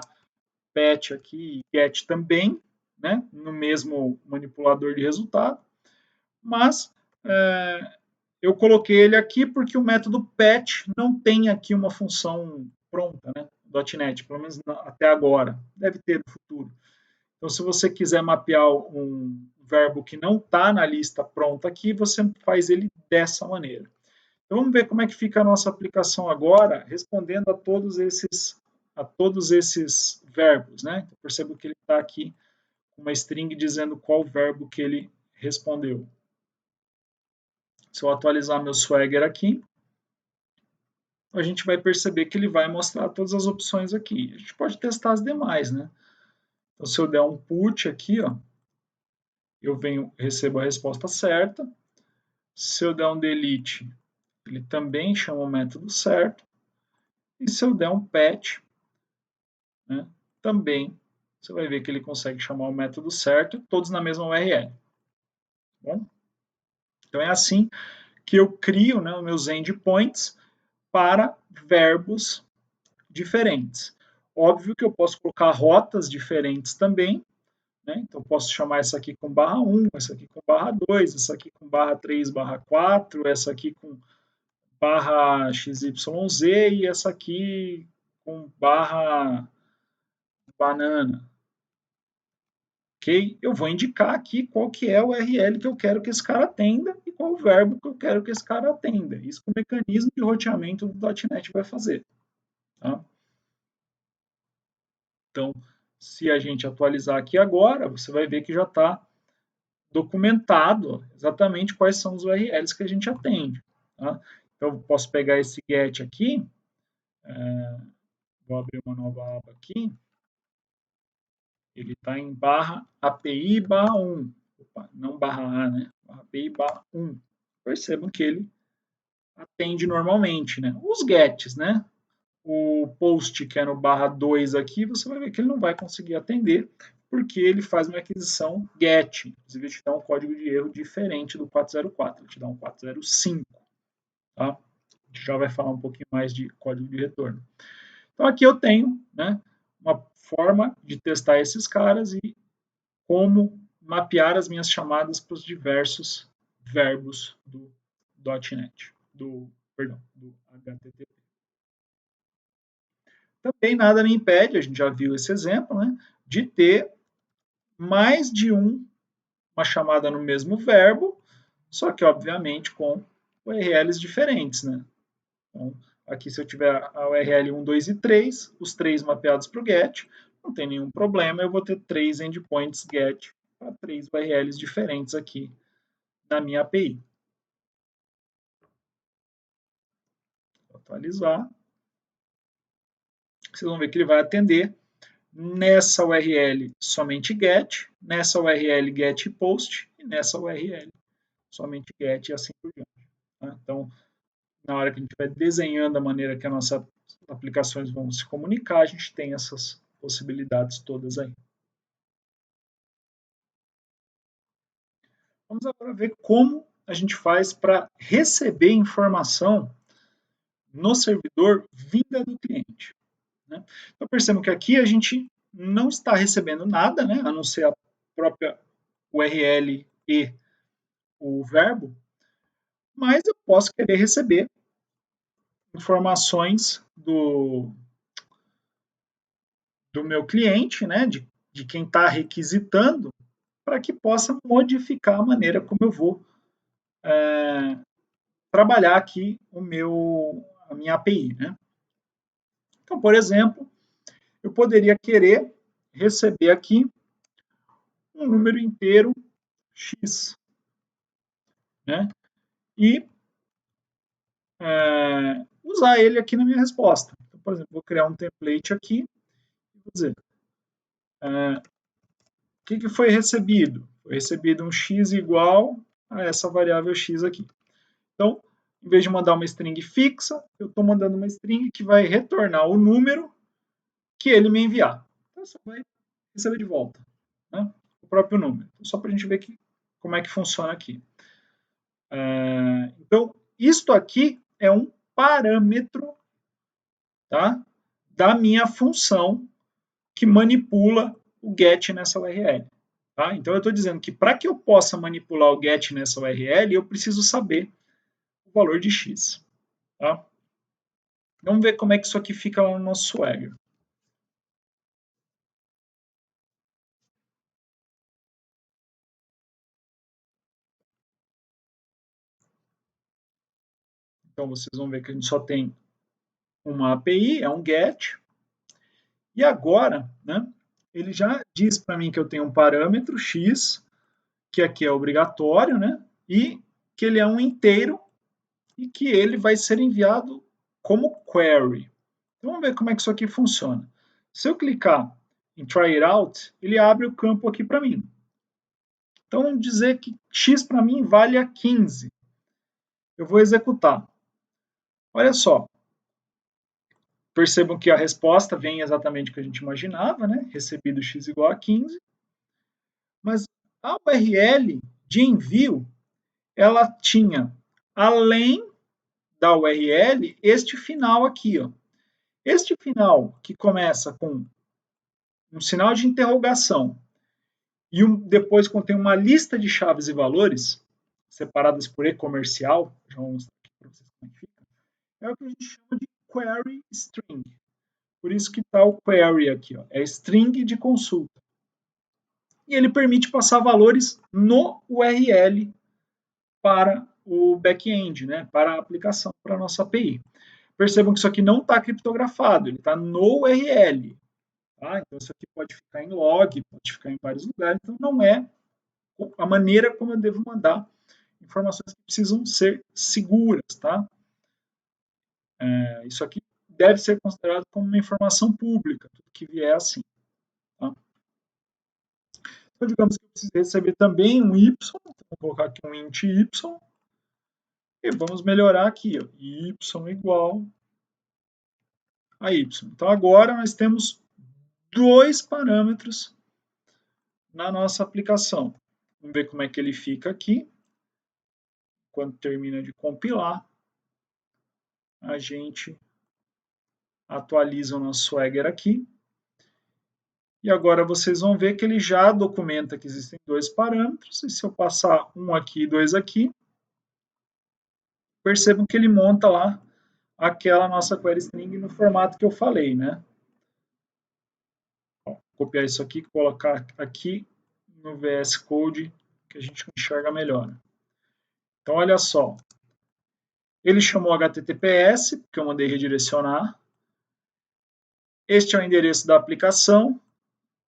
pet aqui e get também, né, no mesmo manipulador de resultado, mas eu coloquei ele aqui porque o método pet não tem aqui uma função pronta, né, .NET, pelo menos até agora, deve ter no futuro. Então, se você quiser mapear um verbo que não está na lista pronta aqui, você faz ele dessa maneira. Então, vamos ver como é que fica a nossa aplicação agora, respondendo a todos esses verbos. Né? Então, percebo que ele está aqui com uma string dizendo qual verbo que ele respondeu. Se eu atualizar meu Swagger aqui, a gente vai perceber que ele vai mostrar todas as opções aqui. A gente pode testar as demais, né? Então, se eu der um put aqui, ó, eu recebo a resposta certa. Se eu der um delete, ele também chama o método certo. E se eu der um patch, né, também você vai ver que ele consegue chamar o método certo, todos na mesma URL. Bom? Então é assim que eu crio, né, os meus endpoints para verbos diferentes. Óbvio que eu posso colocar rotas diferentes também, né? Então posso chamar essa aqui com barra 1, essa aqui com barra 2, essa aqui com barra 3, barra 4, essa aqui com barra XYZ e essa aqui com barra banana. Ok? Eu vou indicar aqui qual que é o URL que eu quero que esse cara atenda e qual o verbo que eu quero que esse cara atenda. Isso que o mecanismo de roteamento do .NET vai fazer. Tá? Então, se a gente atualizar aqui agora, você vai ver que já está documentado exatamente quais são os URLs que a gente atende. Tá? Então, eu posso pegar esse get aqui, vou abrir uma nova aba aqui, ele está em barra API barra 1, opa, não barra A, né? Barra API barra 1. Percebam que ele atende normalmente, né? Os gets, né? O post que é no /2 aqui, você vai ver que ele não vai conseguir atender, porque ele faz uma aquisição get. Inclusive, ele te dá um código de erro diferente do 404, ele te dá um 405. Tá? A gente já vai falar um pouquinho mais de código de retorno. Então, aqui eu tenho, né, uma forma de testar esses caras e como mapear as minhas chamadas para os diversos verbos do .NET, do HTTP. Também nada me impede, a gente já viu esse exemplo, né, de ter mais de uma chamada no mesmo verbo, só que, obviamente, com URLs diferentes, né? Então, aqui, se eu tiver a URL 1, 2 e 3, os três mapeados para o GET, não tem nenhum problema, eu vou ter 3 endpoints GET para 3 URLs diferentes aqui na minha API. Vou atualizar. Vocês vão ver que ele vai atender nessa URL somente GET, nessa URL GET POST e nessa URL somente GET e assim por diante. Tá? Então, na hora que a gente vai desenhando a maneira que as nossas aplicações vão se comunicar, a gente tem essas possibilidades todas aí. Vamos agora ver como a gente faz para receber informação no servidor vinda do cliente. Né? Então percebam que aqui a gente não está recebendo nada, né, a não ser a própria URL e o verbo, mas eu posso querer receber informações do meu cliente, né, de quem está requisitando, para que possa modificar a maneira como eu vou trabalhar aqui a minha API. Né? Então, por exemplo, eu poderia querer receber aqui um número inteiro x, né? E usar ele aqui na minha resposta. Então, por exemplo, vou criar um template aqui e vou dizer o que foi recebido? Foi recebido um x igual a essa variável x aqui. Então, em vez de mandar uma string fixa, eu estou mandando uma string que vai retornar o número que ele me enviar. Então, você vai receber de volta, né, o próprio número. Então, só para a gente ver como é que funciona aqui. Então, isto aqui é um parâmetro, tá, da minha função que manipula o get nessa URL. Tá? Então, eu estou dizendo que para que eu possa manipular o get nessa URL, eu preciso saber o valor de x. Tá? Vamos ver como é que isso aqui fica lá no nosso Swagger. Então, vocês vão ver que a gente só tem uma API, é um GET. E agora, né, ele já diz para mim que eu tenho um parâmetro x, que aqui é obrigatório, né, e que ele é um inteiro e que ele vai ser enviado como query. Então, vamos ver como é que isso aqui funciona. Se eu clicar em Try It Out, ele abre o campo aqui para mim. Então, vamos dizer que x para mim vale a 15. Eu vou executar. Olha só, percebam que a resposta vem exatamente o que a gente imaginava, né? Recebido x igual a 15. Mas a URL de envio, ela tinha, além da URL, este final aqui. Ó. Este final, que começa com um sinal de interrogação e depois contém uma lista de chaves e valores, separadas por e-comercial, já vou mostrar aqui para vocês como fica, é o que a gente chama de query string. Por isso que está o query aqui, ó, é string de consulta. E ele permite passar valores no URL para o back-end, né, para a aplicação, para a nossa API. Percebam que isso aqui não está criptografado, ele está no URL. Tá? Então, isso aqui pode ficar em log, pode ficar em vários lugares, então não é a maneira como eu devo mandar informações que precisam ser seguras. Tá? Isso aqui deve ser considerado como uma informação pública, tudo que vier assim. Tá? Então, digamos que eu preciso receber também um y, vou colocar aqui um int y, E vamos melhorar aqui, ó, y igual a y. Então, agora nós temos dois parâmetros na nossa aplicação. Vamos ver como é que ele fica aqui. Quando termina de compilar, a gente atualiza o nosso Swagger aqui. E agora vocês vão ver que ele já documenta que existem dois parâmetros. E se eu passar um aqui e dois aqui, percebam que ele monta lá aquela nossa query string no formato que eu falei, né? Vou copiar isso aqui, colocar aqui no VS Code, que a gente enxerga melhor. Então, olha só. Ele chamou HTTPS, porque eu mandei redirecionar. Este é o endereço da aplicação.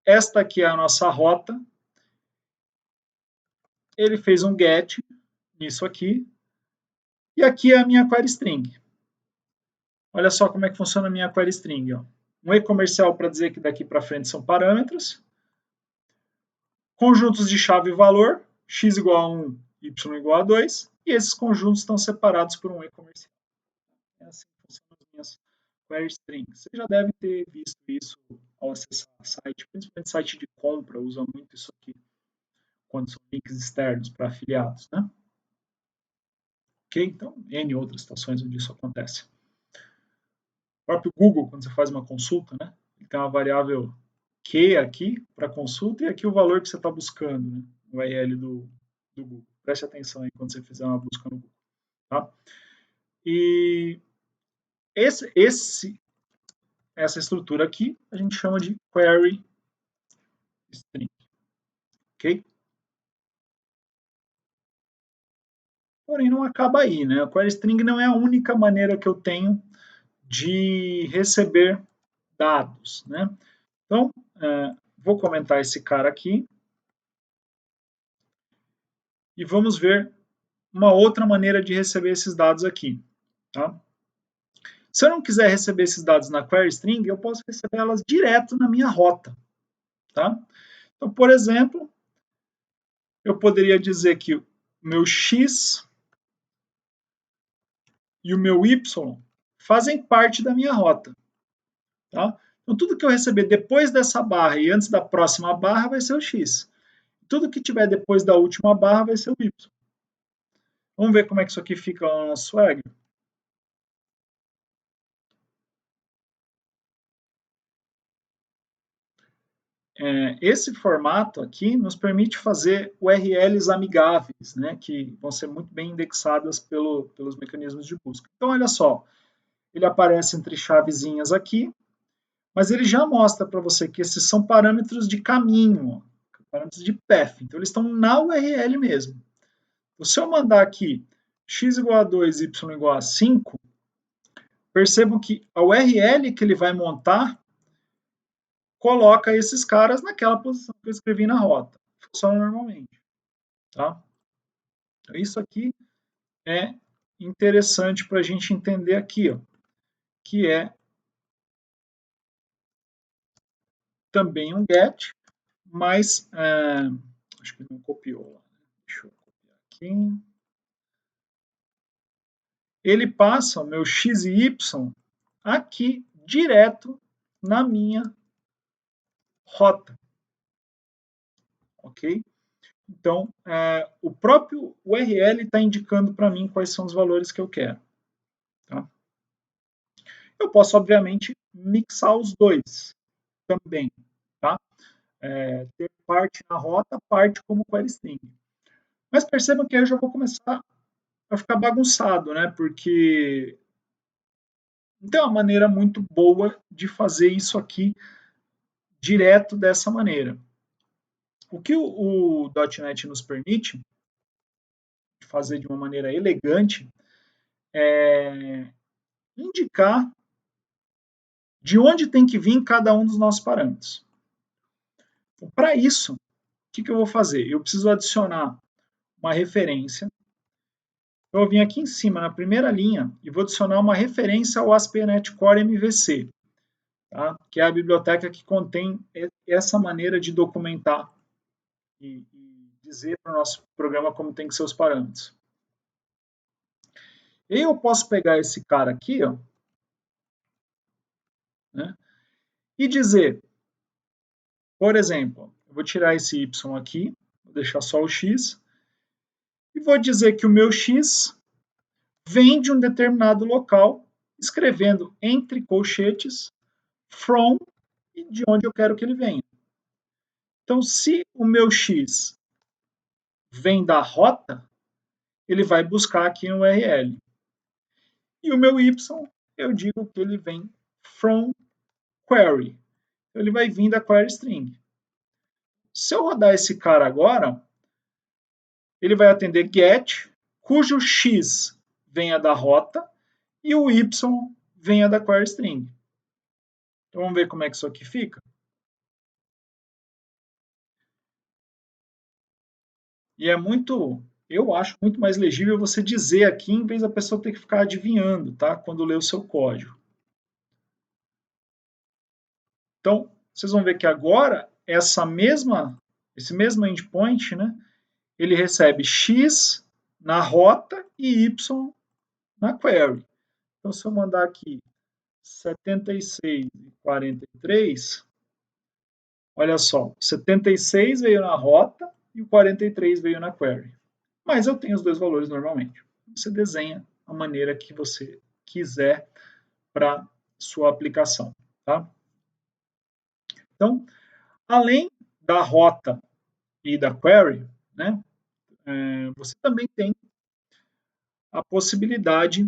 Esta aqui é a nossa rota. Ele fez um GET nisso aqui. E aqui é a minha query string. Olha só como é que funciona a minha query string. Ó. Um e-comercial para dizer que daqui para frente são parâmetros. Conjuntos de chave e valor, x igual a 1, y igual a 2. E esses conjuntos estão separados por um e-comercial. É assim que funcionam as minhas query strings. Você já deve ter visto isso ao acessar o site, principalmente site de compra, usa muito isso aqui, quando são links externos para afiliados, né? Ok? Então, N outras situações onde isso acontece. O próprio Google, quando você faz uma consulta, né? Ele tem uma variável Q aqui para consulta e aqui o valor que você está buscando, né? O URL do Google. Preste atenção aí quando você fizer uma busca no Google. Tá? E essa estrutura aqui a gente chama de query string. Ok? Porém, não acaba aí, né? A query string não é a única maneira que eu tenho de receber dados, né? Então, vou comentar esse cara aqui e vamos ver uma outra maneira de receber esses dados aqui. Tá? Se eu não quiser receber esses dados na query string, eu posso receber elas direto na minha rota. Tá? Então, por exemplo, eu poderia dizer que o meu x e o meu y fazem parte da minha rota. Tá? Então, tudo que eu receber depois dessa barra e antes da próxima barra vai ser o x. Tudo que tiver depois da última barra vai ser o y. Vamos ver como é que isso aqui fica lá no nosso Swagger. Esse formato aqui nos permite fazer URLs amigáveis, né, que vão ser muito bem indexadas pelos mecanismos de busca. Então, olha só, ele aparece entre chavezinhas aqui, mas ele já mostra para você que esses são parâmetros de caminho, parâmetros de path, então eles estão na URL mesmo. Se eu mandar aqui x igual a 2, y igual a 5, percebam que a URL que ele vai montar coloca esses caras naquela posição que eu escrevi na rota. Funciona normalmente. Tá? Isso aqui é interessante para a gente entender aqui, ó, que é também um get, mas acho que não copiou. Deixa eu copiar aqui. Ele passa o meu x e y aqui direto na minha rota. Ok? Então, o próprio URL está indicando para mim quais são os valores que eu quero. Tá? Eu posso, obviamente, mixar os dois também. Tá? Ter parte na rota, parte como query string. Mas percebam que aí eu já vou começar a ficar bagunçado, né? Porque não tem uma maneira muito boa de fazer isso aqui direto dessa maneira. O que o .NET nos permite fazer de uma maneira elegante é indicar de onde tem que vir cada um dos nossos parâmetros. Então, para isso, o que eu vou fazer? Eu preciso adicionar uma referência. Eu vou vir aqui em cima, na primeira linha, e vou adicionar uma referência ao ASP.NET Core MVC, tá? Que é a biblioteca que contém essa maneira de documentar e dizer para o nosso programa como tem que ser os parâmetros. E eu posso pegar esse cara aqui, ó, né, e dizer, por exemplo, eu vou tirar esse y aqui, vou deixar só o x, e vou dizer que o meu x vem de um determinado local, escrevendo entre colchetes from e de onde eu quero que ele venha. Então, se o meu x vem da rota, ele vai buscar aqui no URL. E o meu y, eu digo que ele vem from query. Então, ele vai vir da query string. Se eu rodar esse cara agora, ele vai atender get, cujo x venha da rota e o y venha da query string. Então, vamos ver como é que isso aqui fica. E é muito, eu acho muito mais legível você dizer aqui, em vez da pessoa ter que ficar adivinhando, tá? Quando lê o seu código. Então, vocês vão ver que agora, esse mesmo endpoint, né? Ele recebe x na rota e y na query. Então, se eu mandar aqui 76 e 43, olha só, 76 veio na rota e o 43 veio na query. Mas eu tenho os dois valores normalmente. Você desenha a maneira que você quiser para sua aplicação, tá? Então, além da rota e da query, né, você também tem a possibilidade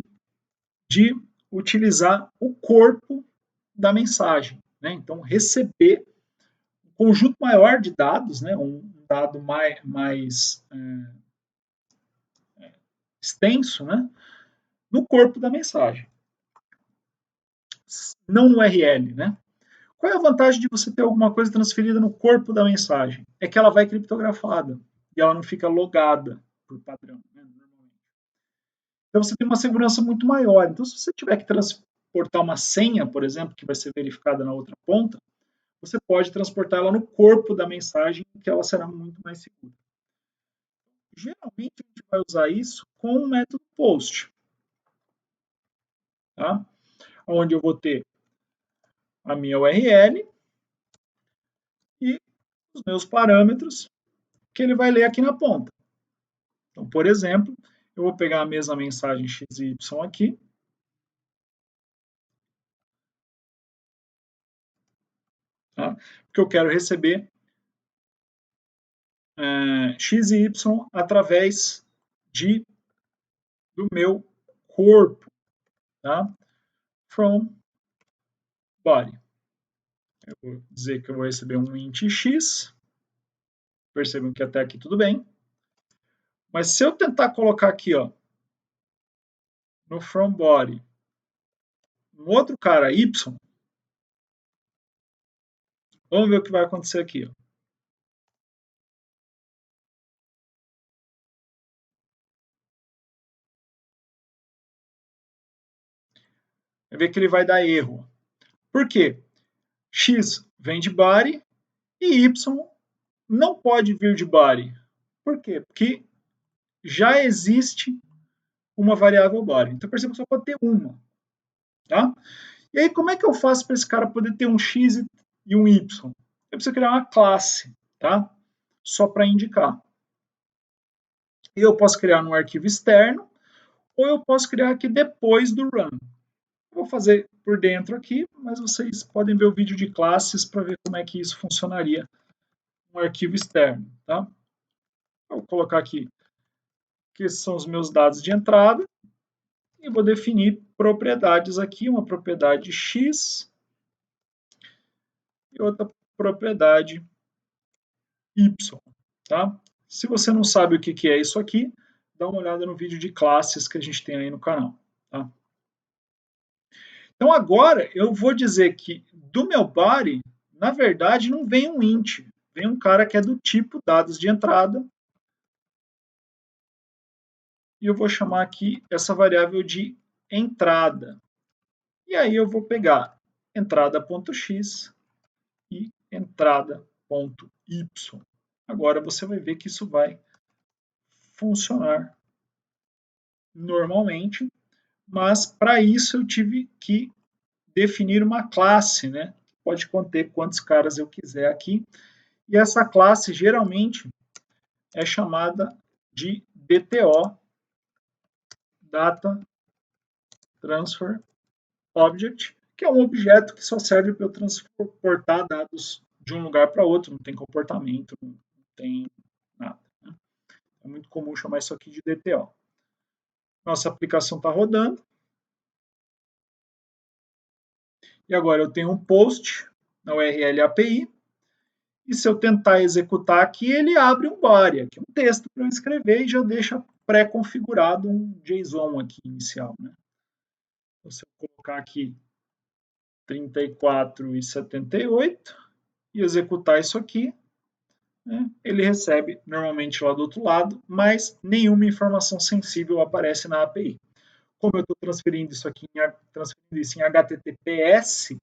de utilizar o corpo da mensagem, né? Então, receber um conjunto maior de dados, né, um dado mais extenso, né, no corpo da mensagem, não no URL, né? Qual é a vantagem de você ter alguma coisa transferida no corpo da mensagem? É que ela vai criptografada e ela não fica logada por padrão, né? Então você tem uma segurança muito maior. Então, se você tiver que transportar uma senha, por exemplo, que vai ser verificada na outra ponta, você pode transportar ela no corpo da mensagem, que ela será muito mais segura. Geralmente a gente vai usar isso com o método POST, tá? Onde eu vou ter a minha URL e os meus parâmetros que ele vai ler aqui na ponta. Então, por exemplo, eu vou pegar a mesma mensagem x e y aqui, tá? Porque eu quero receber x e y através do meu corpo, tá? From body. Eu vou dizer que eu vou receber um int x, percebam que até aqui tudo bem, mas se eu tentar colocar aqui, ó, no from body, um outro cara y, vamos ver o que vai acontecer aqui, ó. Vai ver que ele vai dar erro. Por quê? X vem de body e y não pode vir de body. Por quê? Porque já existe uma variável body. Então, perceba que só pode ter uma. Tá? E aí, como é que eu faço para esse cara poder ter um x e um y? Eu preciso criar uma classe, tá? Só para indicar. E eu posso criar num arquivo externo, ou eu posso criar aqui depois do run. Vou fazer por dentro aqui, mas vocês podem ver o vídeo de classes para ver como é que isso funcionaria no arquivo externo, tá? Vou colocar aqui que esses são os meus dados de entrada e vou definir propriedades aqui, uma propriedade x e outra propriedade y, tá? Se você não sabe o que é isso aqui, dá uma olhada no vídeo de classes que a gente tem aí no canal, tá? Então agora eu vou dizer que do meu body, na verdade, não vem um int, vem um cara que é do tipo dados de entrada. E eu vou chamar aqui essa variável de entrada. E aí eu vou pegar entrada.x e entrada.y. Agora você vai ver que isso vai funcionar normalmente. mas para isso eu tive que definir uma classe, né? Pode conter quantos caras eu quiser aqui. E essa classe geralmente é chamada de DTO, Data Transfer Object, que é um objeto que só serve para eu transportar dados de um lugar para outro, não tem comportamento, não tem nada. Né? É muito comum chamar isso aqui de DTO. Nossa aplicação está rodando. E agora eu tenho um post na URL API. E se eu tentar executar aqui, ele abre um body, aqui um texto para eu escrever e já deixa pré-configurado um JSON aqui inicial. Né? Então, se eu colocar aqui 34,78 e executar isso aqui, né, ele recebe normalmente lá do outro lado, mas nenhuma informação sensível aparece na API. Como eu estou transferindo isso em HTTPS,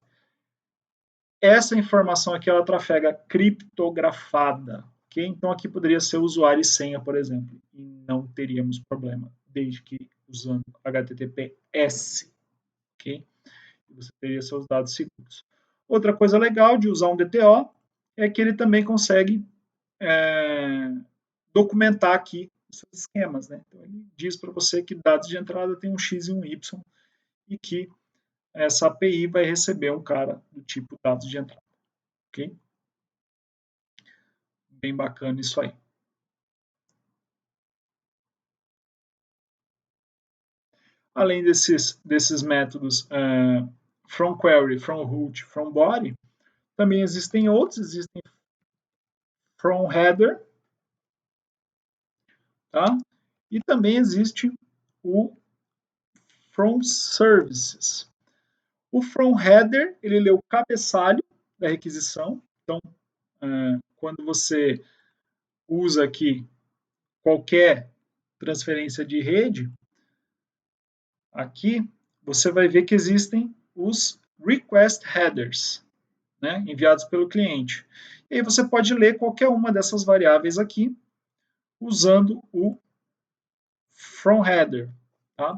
essa informação aqui ela trafega criptografada. Okay? Então aqui poderia ser usuário e senha, por exemplo, e não teríamos problema, desde que usando HTTPS. Okay? Você teria seus dados seguros. Outra coisa legal de usar um DTO é que ele também consegue documentar aqui os seus esquemas. Né? Então, ele diz para você que dados de entrada tem um X e um Y e que essa API vai receber um cara do tipo dados de entrada. Ok? Bem bacana isso aí. Além desses métodos from query, from root, from body, também existem outros, existem from header, tá? E também existe o from services. O from header, ele lê o cabeçalho da requisição, então quando você usa aqui qualquer transferência de rede, aqui você vai ver que existem os request headers, né, enviados pelo cliente. E aí você pode ler qualquer uma dessas variáveis aqui usando o from header. Tá?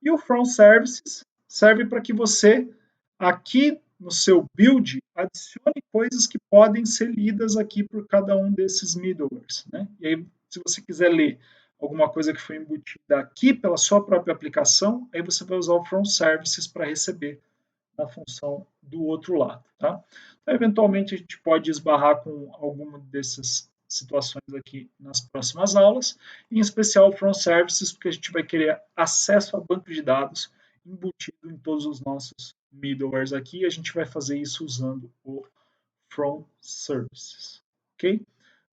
E o from services serve para que você, aqui no seu build, adicione coisas que podem ser lidas aqui por cada um desses middlewares. Né? E aí, se você quiser ler alguma coisa que foi embutida aqui pela sua própria aplicação, aí você vai usar o from services para receber a função do outro lado. Tá? Então, eventualmente, a gente pode esbarrar com alguma dessas situações aqui nas próximas aulas, em especial o From Services, porque a gente vai querer acesso a banco de dados embutido em todos os nossos middlewares aqui, e a gente vai fazer isso usando o From Services. Ok?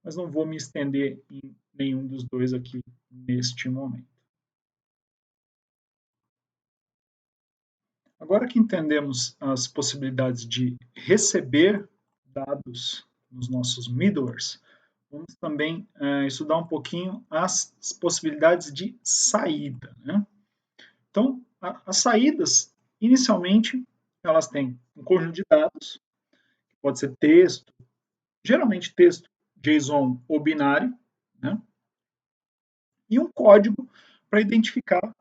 Mas não vou me estender em nenhum dos dois aqui neste momento. Agora que entendemos as possibilidades de receber dados nos nossos middlewares, vamos também estudar um pouquinho as possibilidades de saída. Né? Então, as saídas, inicialmente, elas têm um conjunto de dados, que pode ser texto, geralmente texto JSON ou binário, né? E um código para identificar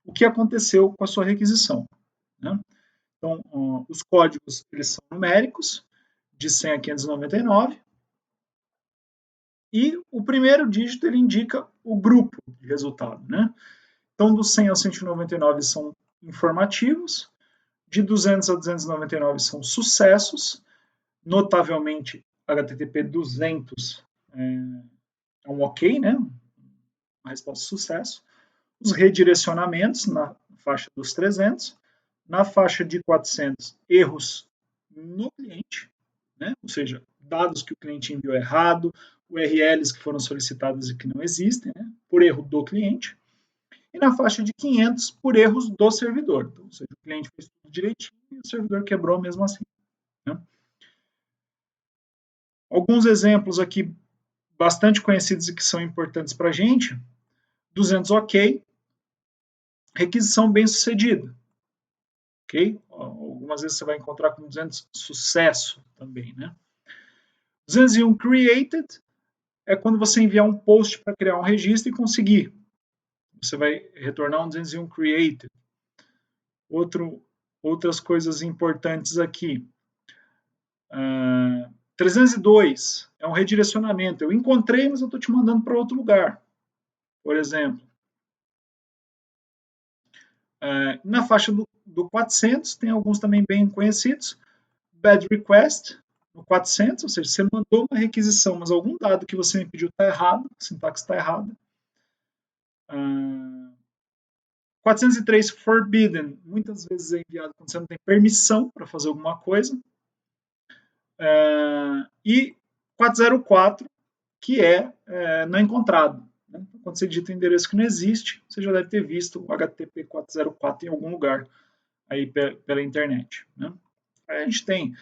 o que aconteceu com a sua requisição. Né? Então, os códigos eles são numéricos, de 100 a 599, e o primeiro dígito ele indica o grupo de resultado. Né? Então, do 100 ao 199 são informativos, de 200 a 299 são sucessos, notavelmente HTTP 200 é um ok, né? Uma resposta de sucesso. Os redirecionamentos na faixa dos 300, na faixa de 400, erros no cliente, né? Ou seja, dados que o cliente enviou errado, URLs que foram solicitadas e que não existem, né? Por erro do cliente. E na faixa de 500, por erros do servidor. Então, ou seja, o cliente fez tudo direitinho e o servidor quebrou mesmo assim. Né? Alguns exemplos aqui bastante conhecidos e que são importantes para a gente. 200 ok, requisição bem sucedida. Ok? Algumas vezes você vai encontrar com 200 sucesso também, né? 201 created é quando você enviar um post para criar um registro e conseguir. Você vai retornar um 201 created. Outras coisas importantes aqui. 302 é um redirecionamento. Eu encontrei, mas eu estou te mandando para outro lugar, por exemplo. Na faixa do 400, tem alguns também bem conhecidos. Bad request, no 400, ou seja, você mandou uma requisição, mas algum dado que você me pediu está errado, a sintaxe está errada. 403, forbidden, muitas vezes é enviado quando você não tem permissão para fazer alguma coisa. E 404, que é não encontrado. Né? Quando você digita um endereço que não existe, você já deve ter visto o HTTP 404 em algum lugar aí pela internet. Né? Aí a gente tem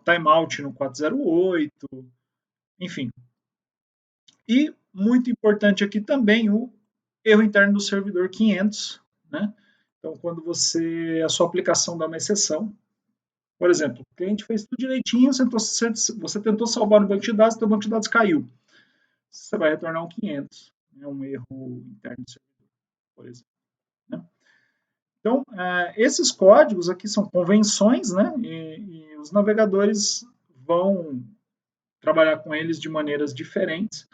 timeout no 408, enfim. E muito importante aqui também o erro interno do servidor 500. Né? Então, quando a sua aplicação dá uma exceção, por exemplo, o cliente fez tudo direitinho, você tentou salvar no banco de dados, seu banco de dados caiu. Você vai retornar um 500, né, um erro interno do servidor, por exemplo. Né? Então, esses códigos aqui são convenções, né, e os navegadores vão trabalhar com eles de maneiras diferentes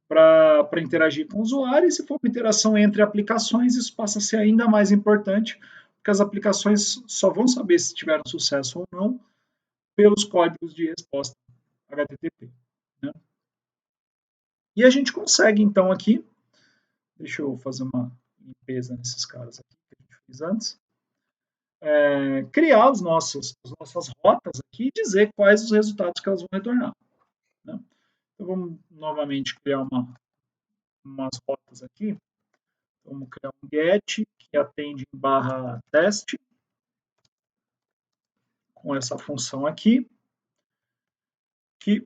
para interagir com o usuário, e se for uma interação entre aplicações, isso passa a ser ainda mais importante, porque as aplicações só vão saber se tiveram sucesso ou não pelos códigos de resposta HTTP. Né? E a gente consegue, então, aqui, deixa eu fazer uma limpeza nesses caras aqui que a gente fez antes, criar as nossas rotas aqui e dizer quais os resultados que elas vão retornar. Né? Então, vamos novamente criar umas rotas aqui. Vamos criar um get que atende em /teste com essa função aqui, que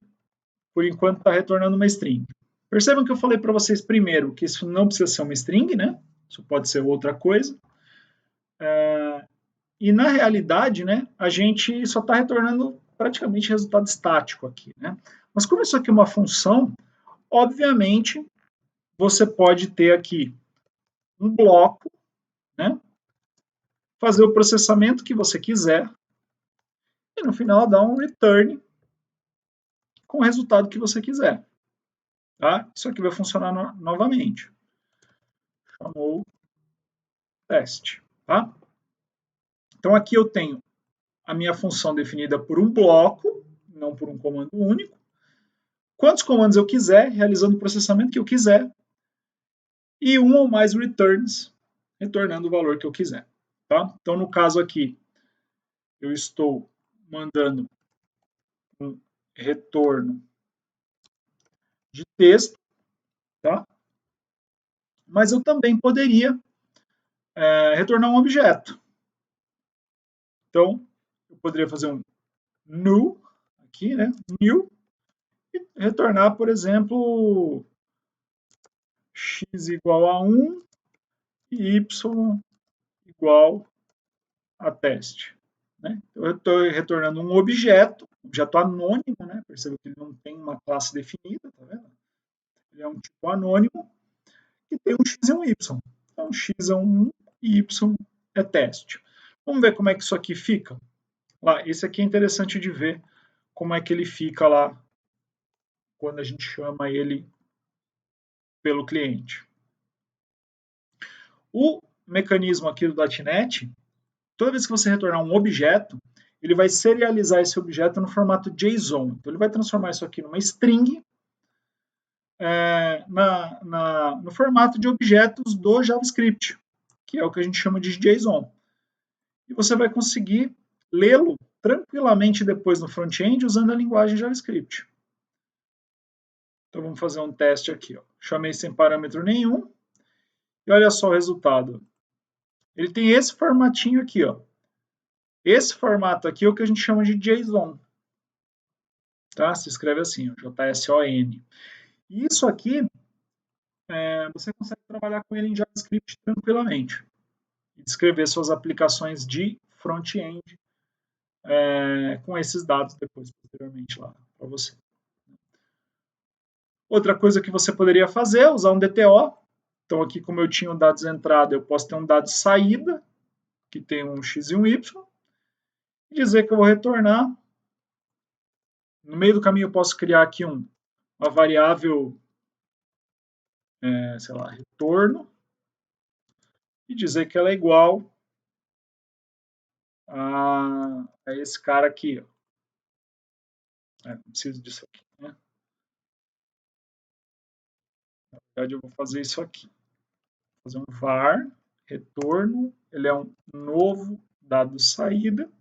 por enquanto está retornando uma string. Percebam que eu falei para vocês primeiro que isso não precisa ser uma string, né? Isso pode ser outra coisa. E na realidade, né, a gente só está retornando praticamente resultado estático aqui, né? Mas como isso aqui é uma função, obviamente você pode ter aqui um bloco, né? Fazer o processamento que você quiser e no final dar um return com o resultado que você quiser. Tá? Isso aqui vai funcionar novamente. Chamou teste. Tá? Então aqui eu tenho a minha função definida por um bloco, não por um comando único. Quantos comandos eu quiser, realizando o processamento que eu quiser, e um ou mais returns, retornando o valor que eu quiser. Tá? Então, no caso aqui, eu estou mandando um retorno de texto, tá? Mas eu também poderia retornar um objeto. Então, eu poderia fazer um new, aqui, né? New, e retornar, por exemplo, x igual a 1 e y igual a teste. Né? Eu estou retornando um objeto anônimo, né? Perceba que ele não tem uma classe definida, tá vendo? Ele é um tipo anônimo que tem um x e um y. Então, x é um e y é teste. Vamos ver como é que isso aqui fica? Lá, esse aqui é interessante de ver como é que ele fica lá quando a gente chama ele pelo cliente. O mecanismo aqui do .NET, toda vez que você retornar um objeto, ele vai serializar esse objeto no formato JSON. Então, ele vai transformar isso aqui numa string no formato de objetos do JavaScript, que é o que a gente chama de JSON. E você vai conseguir lê-lo tranquilamente depois no front-end usando a linguagem JavaScript. Então, vamos fazer um teste aqui. Ó. Chamei sem parâmetro nenhum. E olha só o resultado. Ele tem esse formatinho aqui. Ó. Esse formato aqui é o que a gente chama de JSON. Tá? Se escreve assim, ó, JSON. E isso aqui, você consegue trabalhar com ele em JavaScript tranquilamente. E descrever suas aplicações de front-end com esses dados depois, posteriormente, lá para você. Outra coisa que você poderia fazer é usar um DTO. Então, aqui, como eu tinha o dados entrada, eu posso ter um dado saída. que tem um x e um y, e dizer que eu vou retornar. No meio do caminho eu posso criar aqui uma variável, sei lá, retorno, e dizer que ela é igual a esse cara aqui. Não preciso disso aqui, né? Na verdade, eu vou fazer isso aqui. Vou fazer um var, retorno, ele é um novo dado saída.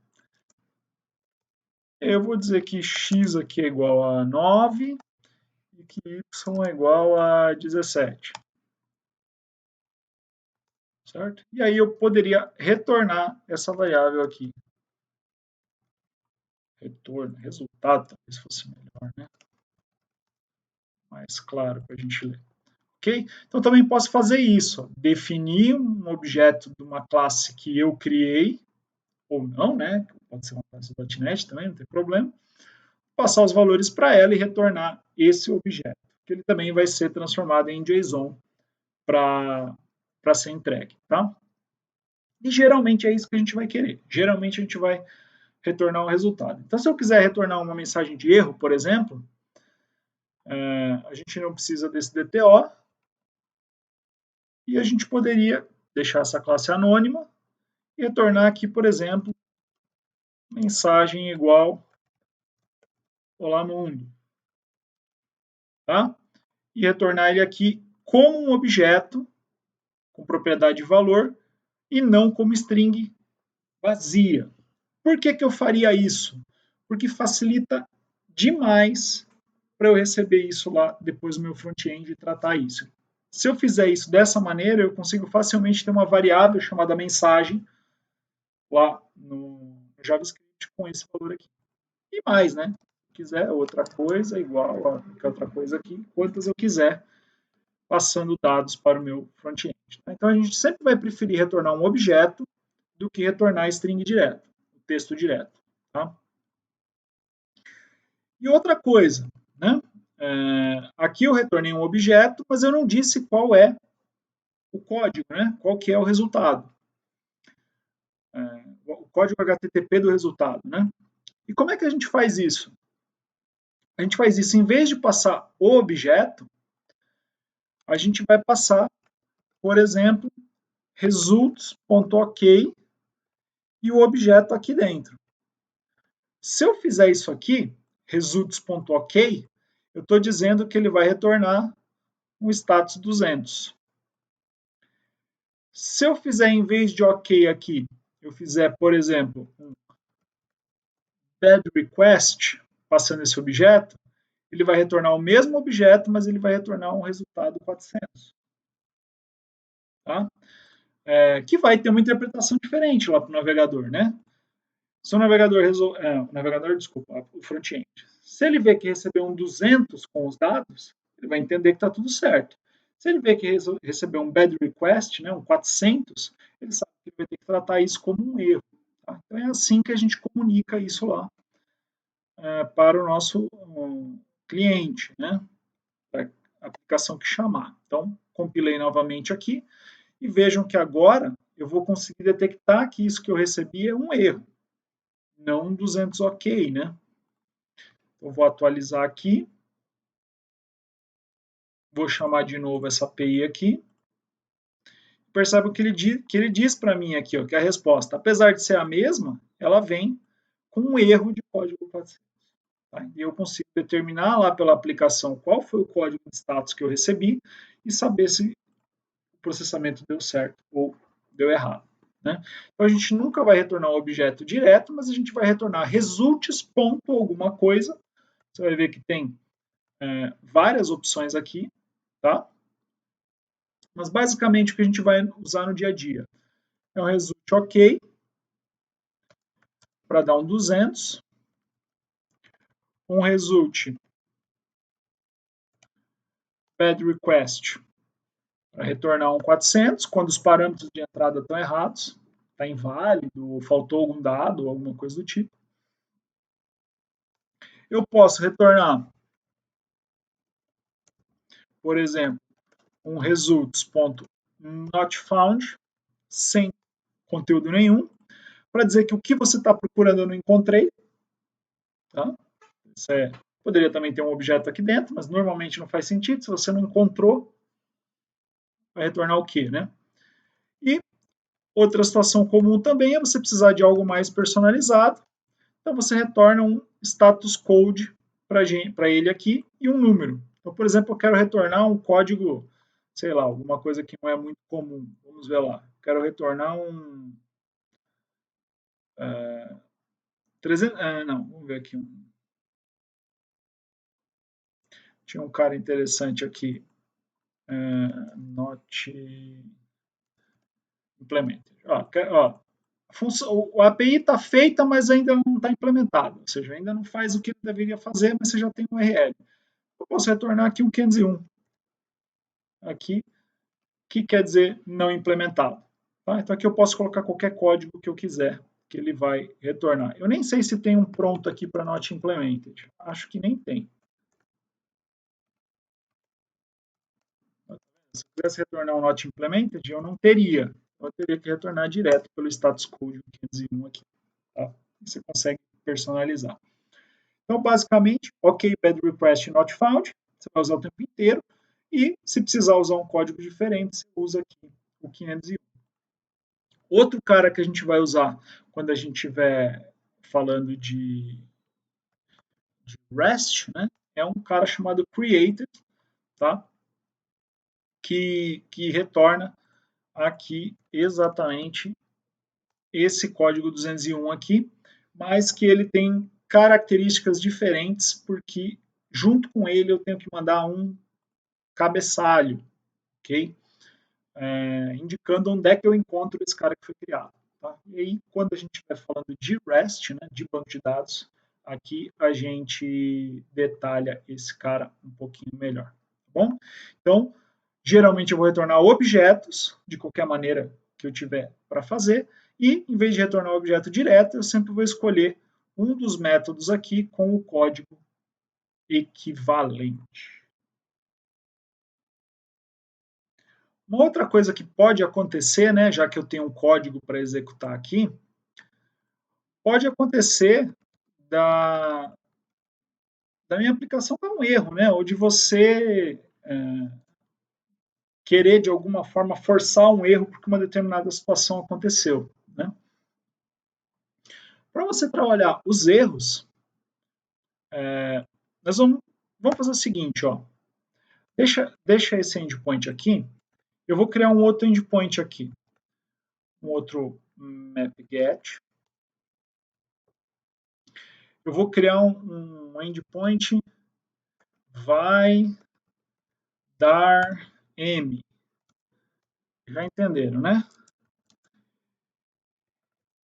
Eu vou dizer que x aqui é igual a 9 e que y é igual a 17. Certo? E aí eu poderia retornar essa variável aqui. Retorno, resultado, talvez fosse melhor, né? Mais claro para a gente ler. Ok? Então também posso fazer isso, definir um objeto de uma classe que eu criei, ou não, né? Pode ser uma classe do .NET também, não tem problema. Passar os valores para ela e retornar esse objeto, que ele também vai ser transformado em JSON para ser entregue, tá? E geralmente é isso que a gente vai querer. Geralmente a gente vai retornar um resultado. Então, se eu quiser retornar uma mensagem de erro, por exemplo, a gente não precisa desse DTO e a gente poderia deixar essa classe anônima e retornar aqui, por exemplo, mensagem igual olá mundo, tá? E retornar ele aqui como um objeto com propriedade de valor e não como string vazia. Por que eu faria isso? Porque facilita demais para eu receber isso lá depois no meu front-end e tratar isso. Se eu fizer isso dessa maneira, eu consigo facilmente ter uma variável chamada mensagem lá no JavaScript com esse valor aqui. E mais, né? Se quiser outra coisa, igual a outra coisa aqui, quantas eu quiser, passando dados para o meu front-end. Então a gente sempre vai preferir retornar um objeto do que retornar string direto, o texto direto. Tá? E outra coisa, né? Aqui eu retornei um objeto, mas eu não disse qual é o código, né? Qual que é o resultado. O código HTTP do resultado, né? E como é que a gente faz isso? A gente faz isso, em vez de passar o objeto, a gente vai passar, por exemplo, results.ok e o objeto aqui dentro. Se eu fizer isso aqui, results.ok, eu estou dizendo que ele vai retornar um status 200. Se eu fizer, em vez de ok aqui, eu fizer, por exemplo, um bad request, passando esse objeto, ele vai retornar o mesmo objeto, mas ele vai retornar um resultado 400. Tá? Que vai ter uma interpretação diferente lá para o navegador, né? Se o navegador o front-end, se ele vê que recebeu um 200 com os dados, ele vai entender que está tudo certo. Se ele vê que recebeu um bad request, né, um 400, ele sabe que ele vai ter que tratar isso como um erro. Tá? Então é assim que a gente comunica isso lá para o nosso cliente, né? Para a aplicação que chamar. Então, compilei novamente aqui e vejam que agora eu vou conseguir detectar que isso que eu recebi é um erro, não 200 ok, né? Eu vou atualizar aqui, vou chamar de novo essa API aqui. Percebe que ele diz para mim aqui, ó, que a resposta, apesar de ser a mesma, ela vem com um erro de código 400. Tá? E eu consigo determinar lá pela aplicação qual foi o código de status que eu recebi e saber se o processamento deu certo ou deu errado. Né? Então a gente nunca vai retornar um objeto direto, mas a gente vai retornar results ponto alguma coisa. Você vai ver que tem várias opções aqui, tá? Mas basicamente o que a gente vai usar no dia a dia é um result ok para dar um 200, um result bad request para retornar um 400, quando os parâmetros de entrada estão errados, está inválido, faltou algum dado ou alguma coisa do tipo. Eu posso retornar, por exemplo, um results.notfound sem conteúdo nenhum, para dizer que o que você está procurando eu não encontrei. Tá? Poderia também ter um objeto aqui dentro, mas normalmente não faz sentido. Se você não encontrou, vai retornar o quê, né? E outra situação comum também é você precisar de algo mais personalizado. Então você retorna um status code para ele aqui e um número. Então, por exemplo, eu quero retornar um código, sei lá, alguma coisa que não é muito comum. Vamos ver lá. Quero retornar um 300, não, vamos ver aqui. Tinha um cara interessante aqui. Not implemented. A API está feita, mas ainda não está implementada. Ou seja, ainda não faz o que deveria fazer, mas você já tem um URL. Eu posso retornar aqui um 501. Aqui, que quer dizer não implementado. Tá? Então aqui eu posso colocar qualquer código que eu quiser, que ele vai retornar. Eu nem sei se tem um pronto aqui para not implemented. Acho que nem tem. Se eu quisesse retornar um not implemented, eu não teria. Eu teria que retornar direto pelo status code 501 aqui. Tá? Você consegue personalizar. Então, basicamente, OK, bad request not found, você vai usar o tempo inteiro, e se precisar usar um código diferente, você usa aqui o 501. Outro cara que a gente vai usar quando a gente estiver falando de REST, né, é um cara chamado created, tá? que retorna aqui exatamente esse código 201 aqui, mas que ele tem características diferentes, porque junto com ele eu tenho que mandar um cabeçalho, ok? Indicando onde é que eu encontro esse cara que foi criado. Tá? E aí, quando a gente estiver falando de REST, né, de banco de dados, aqui a gente detalha esse cara um pouquinho melhor. Tá bom? Então, geralmente eu vou retornar objetos, de qualquer maneira que eu tiver para fazer, e em vez de retornar o objeto direto, eu sempre vou escolher um dos métodos aqui com o código equivalente. Uma outra coisa que pode acontecer, né, já que eu tenho um código para executar aqui, pode acontecer da minha aplicação dar um erro, né, ou de você querer de alguma forma forçar um erro porque uma determinada situação aconteceu, né? Para você trabalhar os erros, nós vamos fazer o seguinte, ó. Deixa esse endpoint aqui. Eu vou criar um outro endpoint aqui, um outro map-get. Eu vou criar um endpoint vai dar M. Já entenderam, né?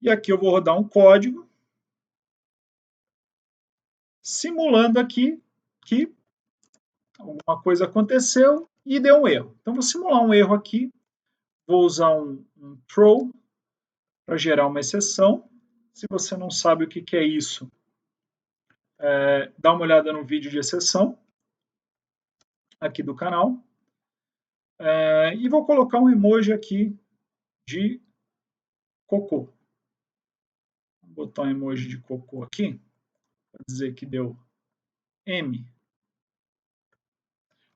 E aqui eu vou rodar um código simulando aqui que alguma coisa aconteceu e deu um erro. Então, vou simular um erro aqui. Vou usar um throw para gerar uma exceção. Se você não sabe o que é isso, dá uma olhada no vídeo de exceção aqui do canal. E vou colocar um emoji aqui de cocô. Vou botar um emoji de cocô aqui, para dizer que deu M.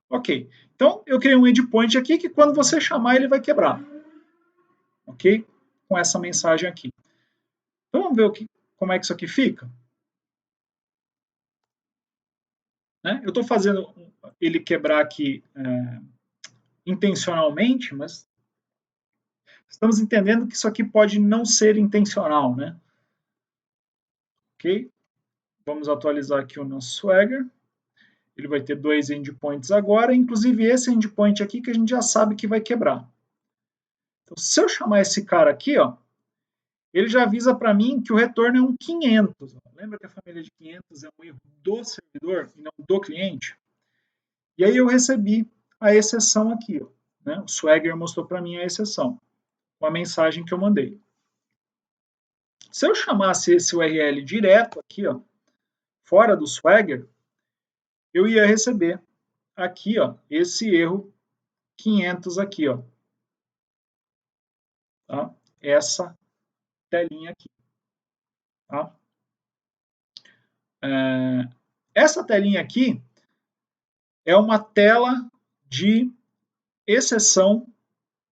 Ok, então eu criei um endpoint aqui que quando você chamar ele vai quebrar. Ok? Com essa mensagem aqui. Então vamos ver como é que isso aqui fica. Né? Eu estou fazendo ele quebrar aqui intencionalmente, mas estamos entendendo que isso aqui pode não ser intencional, né? Ok? Vamos atualizar aqui o nosso Swagger. Ele vai ter 2 endpoints agora, inclusive esse endpoint aqui que a gente já sabe que vai quebrar. Então, se eu chamar esse cara aqui, ó, ele já avisa para mim que o retorno é um 500. Lembra que a família de 500 é um erro do servidor e não do cliente? E aí eu recebi a exceção aqui. Ó, né? O Swagger mostrou para mim a exceção, com a mensagem que eu mandei. Se eu chamasse esse URL direto aqui, ó, fora do Swagger, eu ia receber aqui, ó, esse erro 500 aqui, ó. Tá? essa telinha aqui. Tá? Essa telinha aqui é uma tela de exceção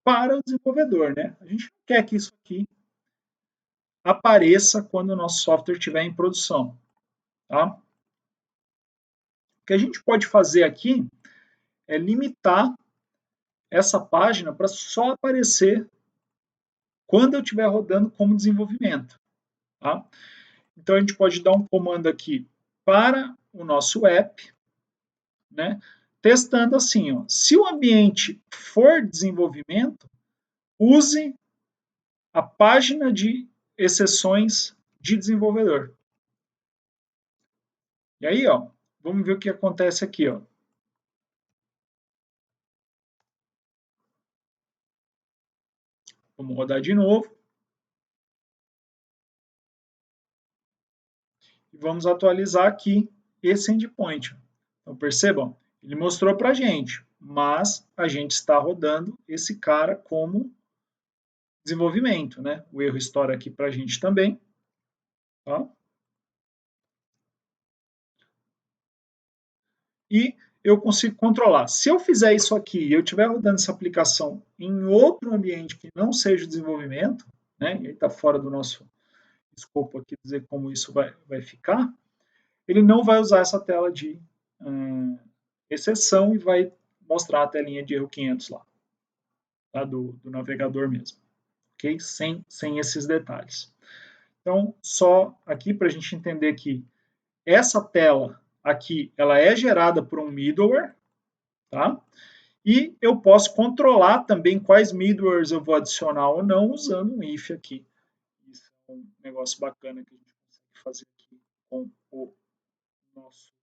para o desenvolvedor, né? A gente não quer que isso aqui apareça quando o nosso software estiver em produção, tá? O que a gente pode fazer aqui é limitar essa página para só aparecer quando eu estiver rodando como desenvolvimento, tá? Então a gente pode dar um comando aqui para o nosso app, né? Testando assim, ó, se o ambiente for desenvolvimento, use a página de exceções de desenvolvedor. E aí, ó, vamos ver o que acontece aqui, ó. Vamos rodar de novo. E vamos atualizar aqui esse endpoint. Então, percebam, ele mostrou para a gente, mas a gente está rodando esse cara como desenvolvimento, né? O erro estoura aqui para a gente também. Tá? E eu consigo controlar. Se eu fizer isso aqui e eu estiver rodando essa aplicação em outro ambiente que não seja desenvolvimento, né? E aí está fora do nosso escopo aqui dizer como isso vai ficar, ele não vai usar essa tela de exceção e vai mostrar a telinha de erro 500 lá, tá? do navegador mesmo, ok? Sem esses detalhes. Então, só aqui para a gente entender que essa tela aqui, ela é gerada por um middleware, tá? E eu posso controlar também quais middlewares eu vou adicionar ou não usando um if aqui. Isso é um negócio bacana que a gente consegue fazer aqui com o nosso.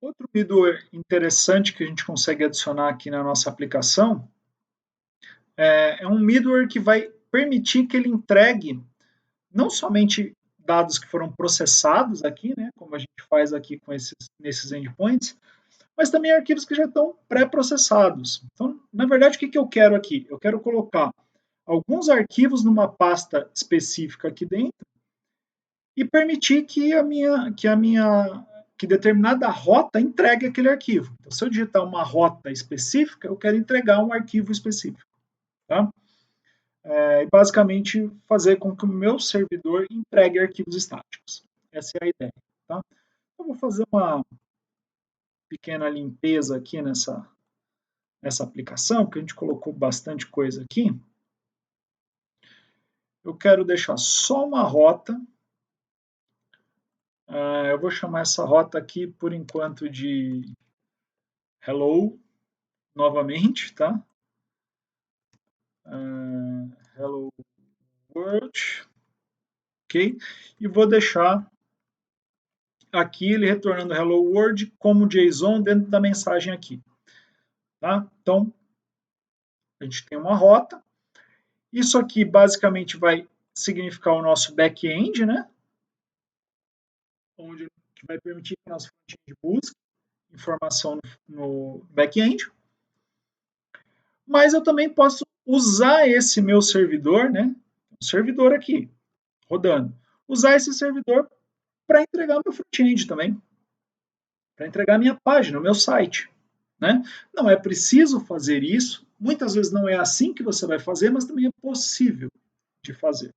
Outro middleware interessante que a gente consegue adicionar aqui na nossa aplicação é um middleware que vai permitir que ele entregue não somente dados que foram processados aqui, né, como a gente faz aqui com nesses endpoints, mas também arquivos que já estão pré-processados. Então, na verdade, o que eu quero aqui? Eu quero colocar alguns arquivos numa pasta específica aqui dentro e permitir que determinada rota entregue aquele arquivo. Então, se eu digitar uma rota específica, eu quero entregar um arquivo específico. Tá? E basicamente fazer com que o meu servidor entregue arquivos estáticos. Essa é a ideia. Tá? Eu vou fazer uma pequena limpeza aqui nessa aplicação, porque a gente colocou bastante coisa aqui. Eu quero deixar só uma rota. Eu vou chamar essa rota aqui, por enquanto, de hello, novamente, tá? Hello world, ok? E vou deixar aqui ele retornando hello world como JSON dentro da mensagem aqui, tá? Então, a gente tem uma rota. Isso aqui basicamente vai significar o nosso back-end, né? Onde que vai permitir que o nosso front-end busque informação no back-end. Mas eu também posso usar esse meu servidor, né? Um servidor aqui, rodando. Usar esse servidor para entregar meu front-end também. Para entregar minha página, o meu site. Né? Não é preciso fazer isso. Muitas vezes não é assim que você vai fazer, mas também é possível de fazer.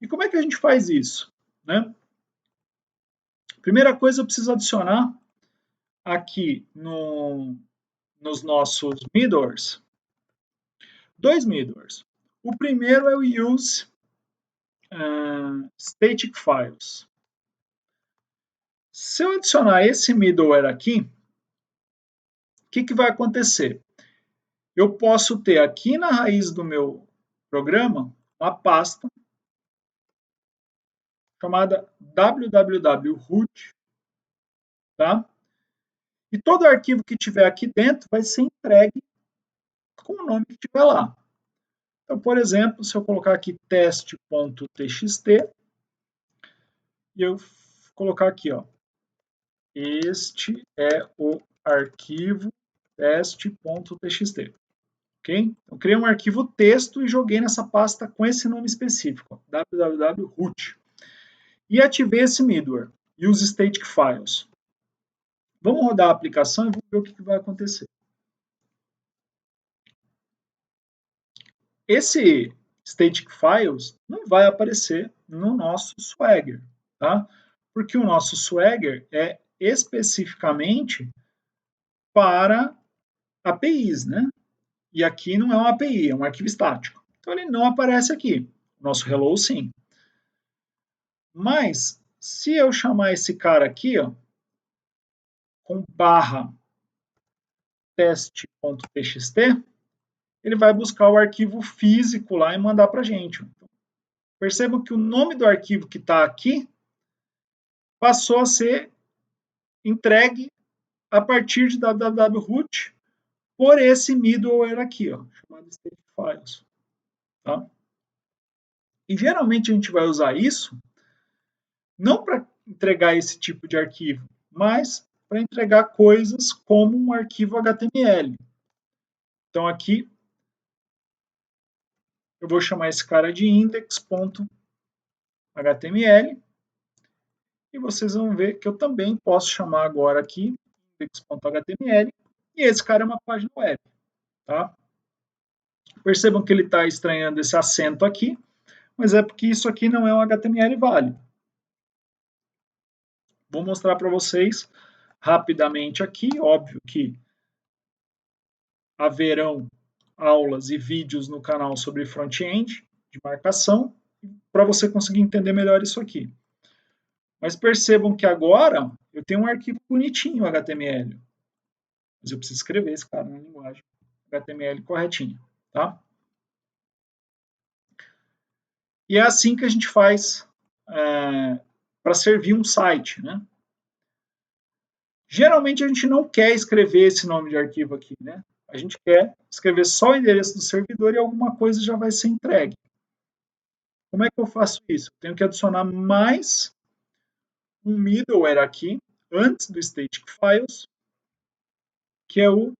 E como é que a gente faz isso? Né? Primeira coisa, eu preciso adicionar aqui nos nossos middlewares, dois middlewares. O primeiro é o use static files. Se eu adicionar esse middleware aqui, o que vai acontecer? Eu posso ter aqui na raiz do meu programa uma pasta chamada www.root, tá? E todo arquivo que tiver aqui dentro vai ser entregue com o nome que tiver lá. Então, por exemplo, se eu colocar aqui teste.txt e eu colocar aqui, ó, este é o arquivo teste.txt. Ok? Eu criei um arquivo texto e joguei nessa pasta com esse nome específico, www.root. E ativei esse middleware, use static files. Vamos rodar a aplicação e vamos ver o que vai acontecer. Esse static files não vai aparecer no nosso Swagger, tá? Porque o nosso Swagger é especificamente para APIs, né? E aqui não é uma API, é um arquivo estático. Então ele não aparece aqui. O nosso hello sim. Mas se eu chamar esse cara aqui, ó, com barra teste.txt, ele vai buscar o arquivo físico lá e mandar para a gente. Percebam que o nome do arquivo que está aqui passou a ser entregue a partir de www.root por esse middleware aqui, ó, chamado state files. Tá? E geralmente a gente vai usar isso não para entregar esse tipo de arquivo, mas para entregar coisas como um arquivo HTML. Então aqui eu vou chamar esse cara de index.html e vocês vão ver que eu também posso chamar agora aqui index.html e esse cara é uma página web. Tá? Percebam que ele está estranhando esse acento aqui, mas é porque isso aqui não é um HTML válido. Vou mostrar para vocês rapidamente aqui, óbvio que haverão aulas e vídeos no canal sobre front-end de marcação, para você conseguir entender melhor isso aqui. Mas percebam que agora eu tenho um arquivo bonitinho HTML, mas eu preciso escrever esse cara na linguagem HTML corretinha, tá? E é assim que a gente faz para servir um site, né? Geralmente a gente não quer escrever esse nome de arquivo aqui, né? A gente quer escrever só o endereço do servidor e alguma coisa já vai ser entregue. Como é que eu faço isso? Eu tenho que adicionar mais um middleware aqui, antes do static files, que é o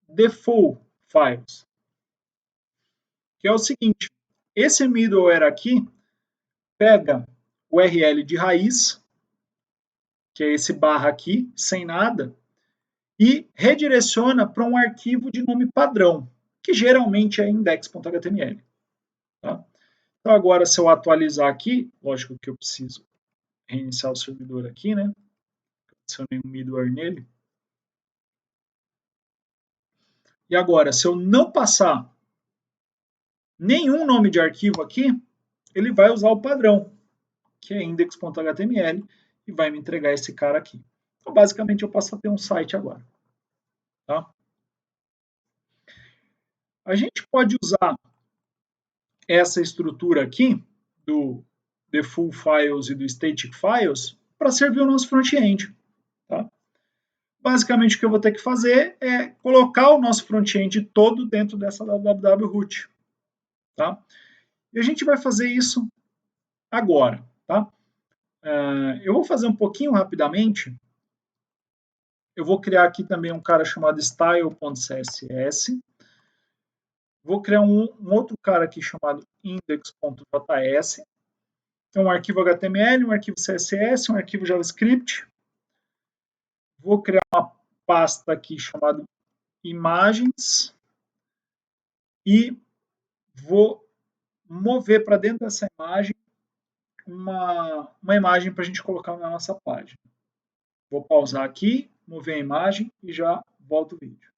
default files. Que é o seguinte, esse middleware aqui pega o URL de raiz, que é esse barra aqui, sem nada, e redireciona para um arquivo de nome padrão, que geralmente é index.html. Tá? Então agora se eu atualizar aqui, lógico que eu preciso reiniciar o servidor aqui, né? Adicionei um middleware nele. E agora, se eu não passar nenhum nome de arquivo aqui, ele vai usar o padrão, que é index.html, e vai me entregar esse cara aqui. Então, basicamente, eu passo a ter um site agora. Tá? A gente pode usar essa estrutura aqui, do default files e do static files, para servir o nosso front-end. Tá? Basicamente, o que eu vou ter que fazer é colocar o nosso front-end todo dentro dessa www.root. Tá? E a gente vai fazer isso agora. Tá? Eu vou fazer um pouquinho rapidamente. Eu vou criar aqui também um cara chamado style.css. Vou criar um outro cara aqui chamado index.js. É um arquivo HTML, um arquivo CSS, um arquivo JavaScript. Vou criar uma pasta aqui chamada imagens e vou mover para dentro dessa imagem uma imagem para a gente colocar na nossa página. Vou pausar aqui, mover a imagem e já volto o vídeo.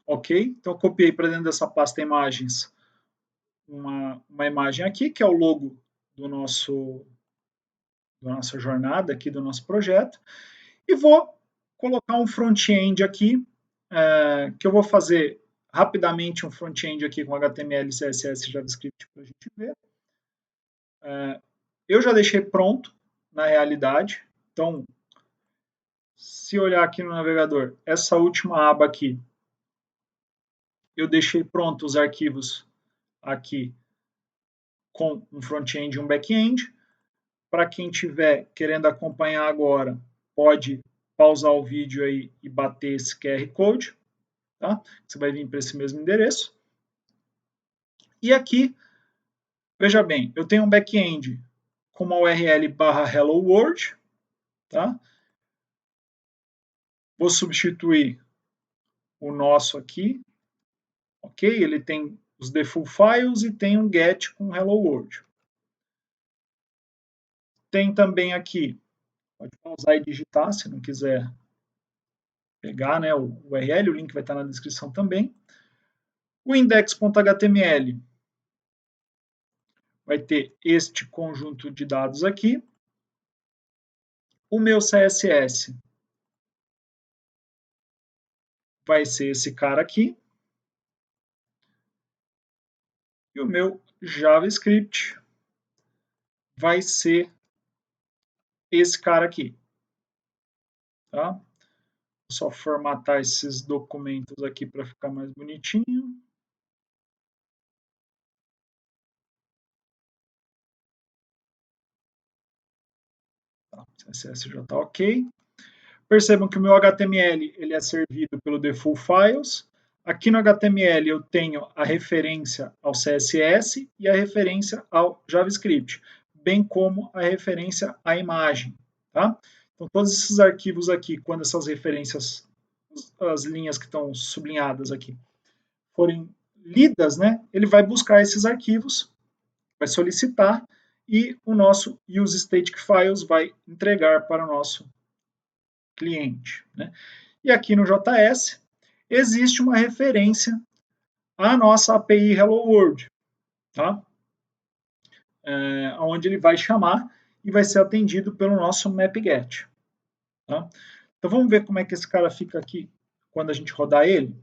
Ok? Então, eu copiei para dentro dessa pasta imagens uma imagem aqui, que é o logo da nossa jornada aqui, do nosso projeto, e vou colocar um front-end aqui, que eu vou fazer rapidamente um front-end aqui com HTML, CSS e JavaScript para a gente ver. Eu já deixei pronto, na realidade, então, se olhar aqui no navegador, essa última aba aqui, eu deixei pronto os arquivos aqui com um front-end e um back-end. Para quem estiver querendo acompanhar agora, pode pausar o vídeo aí e bater esse QR Code, tá? Você vai vir para esse mesmo endereço. E aqui, veja bem, eu tenho um back-end com uma URL /hello world, tá? Vou substituir o nosso aqui, ok? Ele tem os default files e tem um get com hello world. Tem também aqui, pode pausar e digitar se não quiser pegar, né, o URL, o link vai estar na descrição também. O index.html vai ter este conjunto de dados aqui. O meu CSS vai ser esse cara aqui. E o meu JavaScript vai ser esse cara aqui. Tá? Vou só formatar esses documentos aqui para ficar mais bonitinho. Tá, o CSS já está ok. Percebam que o meu HTML ele é servido pelo default files. Aqui no HTML eu tenho a referência ao CSS e a referência ao JavaScript, bem como a referência à imagem. Tá? Então, todos esses arquivos aqui, quando essas referências, as linhas que estão sublinhadas aqui, forem lidas, né, ele vai buscar esses arquivos, vai solicitar e o nosso useStaticFiles vai entregar para o nosso cliente. Né? E aqui no JS existe uma referência à nossa API Hello World, tá? Onde ele vai chamar e vai ser atendido pelo nosso map-get. Tá? Então vamos ver como é que esse cara fica aqui quando a gente rodar ele.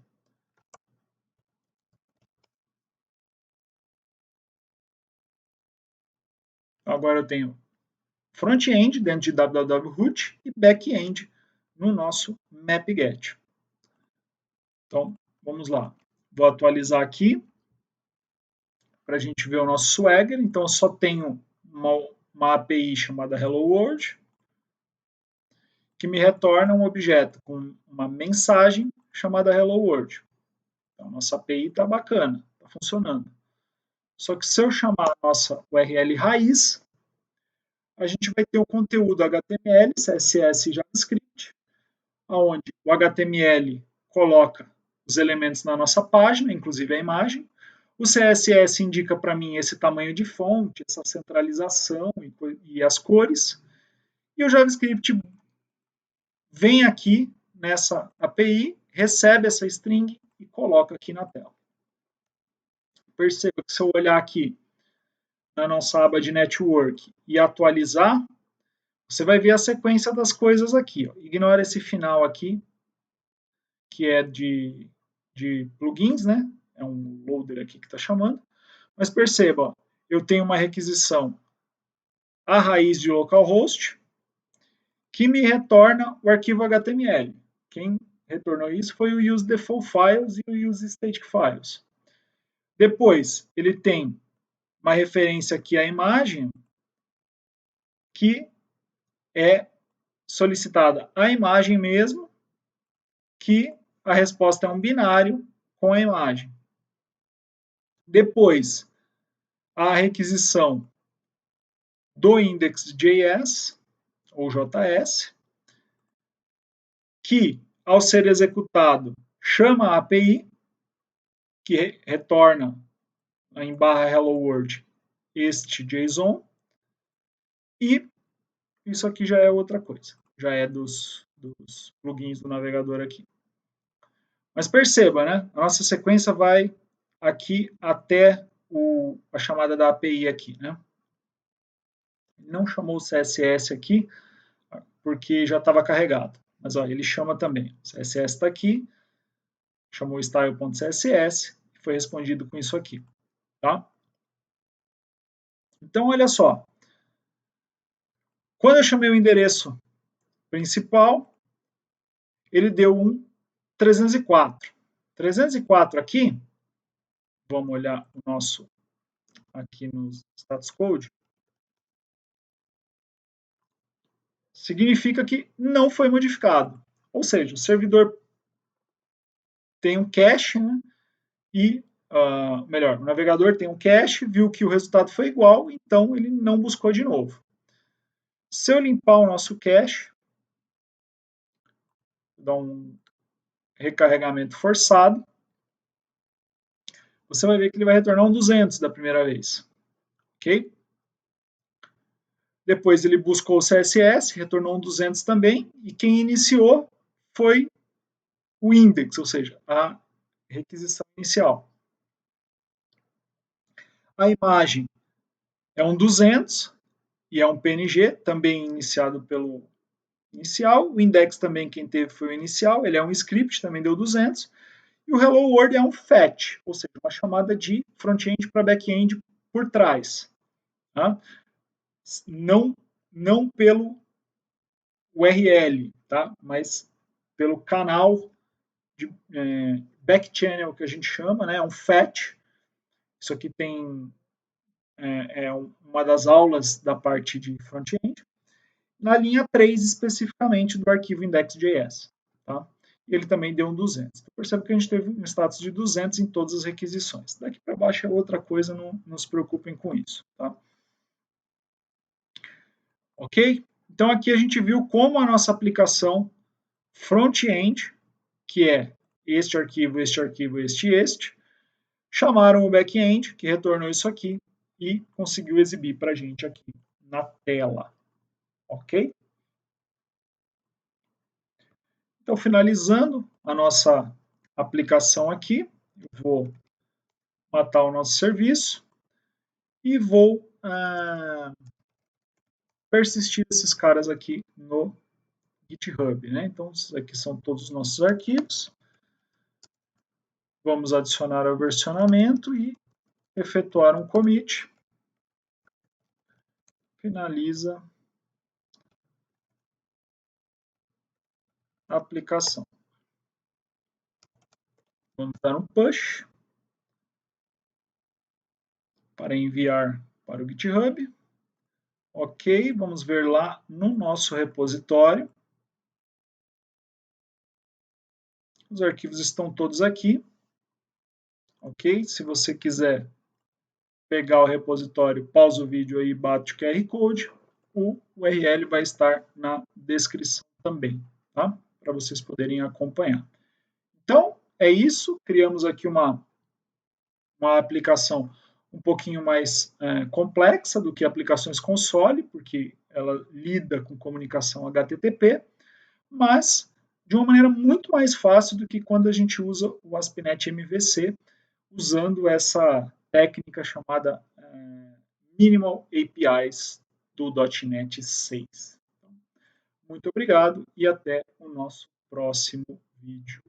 Agora eu tenho front-end dentro de www.root e back-end no nosso map-get. Então, vamos lá. Vou atualizar aqui para a gente ver o nosso Swagger. Então, eu só tenho uma API chamada Hello World, que me retorna um objeto com uma mensagem chamada Hello World. Então, nossa API está bacana, está funcionando. Só que se eu chamar a nossa URL raiz, a gente vai ter o conteúdo HTML, CSS e JavaScript, onde o HTML coloca os elementos na nossa página, inclusive a imagem. O CSS indica para mim esse tamanho de fonte, essa centralização e as cores. E o JavaScript vem aqui nessa API, recebe essa string e coloca aqui na tela. Perceba que se eu olhar aqui na nossa aba de Network e atualizar, você vai ver a sequência das coisas aqui. Ó. Ignora esse final aqui, que é de plugins, né? É um loader aqui que está chamando. Mas perceba, ó, eu tenho uma requisição a raiz de localhost, que me retorna o arquivo HTML. Quem retornou isso foi o useDefaultFiles e o useStaticFiles. Depois, ele tem uma referência aqui à imagem, que é solicitada a imagem mesmo, que a resposta é um binário com a imagem. Depois, a requisição do index.js, ou JS, que, ao ser executado, chama a API, que retorna em /hello world este JSON, e isso aqui já é outra coisa, já é dos plugins do navegador aqui. Mas perceba, né? A nossa sequência vai aqui até a chamada da API aqui, né? Não chamou o CSS aqui, porque já estava carregado. Mas ó, ele chama também. O CSS está aqui, chamou style.css e foi respondido com isso aqui. Tá? Então, olha só. Quando eu chamei o endereço principal, ele deu um 304. 304 aqui, vamos olhar o nosso aqui no status code. significa que não foi modificado. Ou seja, o servidor tem um cache, né? E, melhor, o navegador tem um cache, viu que o resultado foi igual, então ele não buscou de novo. Se eu limpar o nosso cache, dar um recarregamento forçado, você vai ver que ele vai retornar um 200 da primeira vez. Ok? Depois ele buscou o CSS, retornou um 200 também, e quem iniciou foi o index, ou seja, a requisição inicial. A imagem é um 200 e é um PNG, também iniciado pelo inicial. O index também quem teve foi o inicial, ele é um script, também deu 200. E o Hello World é um fetch, ou seja, uma chamada de front-end para back-end por trás. Tá? Não pelo URL, tá? Mas pelo canal de back channel que a gente chama, né? Um fetch. Isso aqui tem uma das aulas da parte de front-end. Na linha 3 especificamente do arquivo index.js. Tá? E ele também deu um 200. Então, percebe que a gente teve um status de 200 em todas as requisições. Daqui para baixo é outra coisa, não se preocupem com isso. Tá? Ok? Então aqui a gente viu como a nossa aplicação front-end, que é este arquivo, este, chamaram o back-end, que retornou isso aqui, e conseguiu exibir para a gente aqui na tela. Ok? Então, finalizando a nossa aplicação aqui, eu vou matar o nosso serviço e vou persistir esses caras aqui no GitHub. Né? Então, esses aqui são todos os nossos arquivos. Vamos adicionar ao versionamento e efetuar um commit. Finaliza a aplicação. Vamos dar um push para enviar para o GitHub. Ok, vamos ver lá no nosso repositório. Os arquivos estão todos aqui. Ok? Se você quiser pegar o repositório, pausa o vídeo aí e bate o QR Code. O URL vai estar na descrição também, tá? Para vocês poderem acompanhar. Então, é isso. Criamos aqui uma aplicação um pouquinho mais complexa do que aplicações console, porque ela lida com comunicação HTTP, mas de uma maneira muito mais fácil do que quando a gente usa o ASP.NET MVC, usando essa técnica chamada Minimal APIs do .NET 6. Muito obrigado e até o nosso próximo vídeo.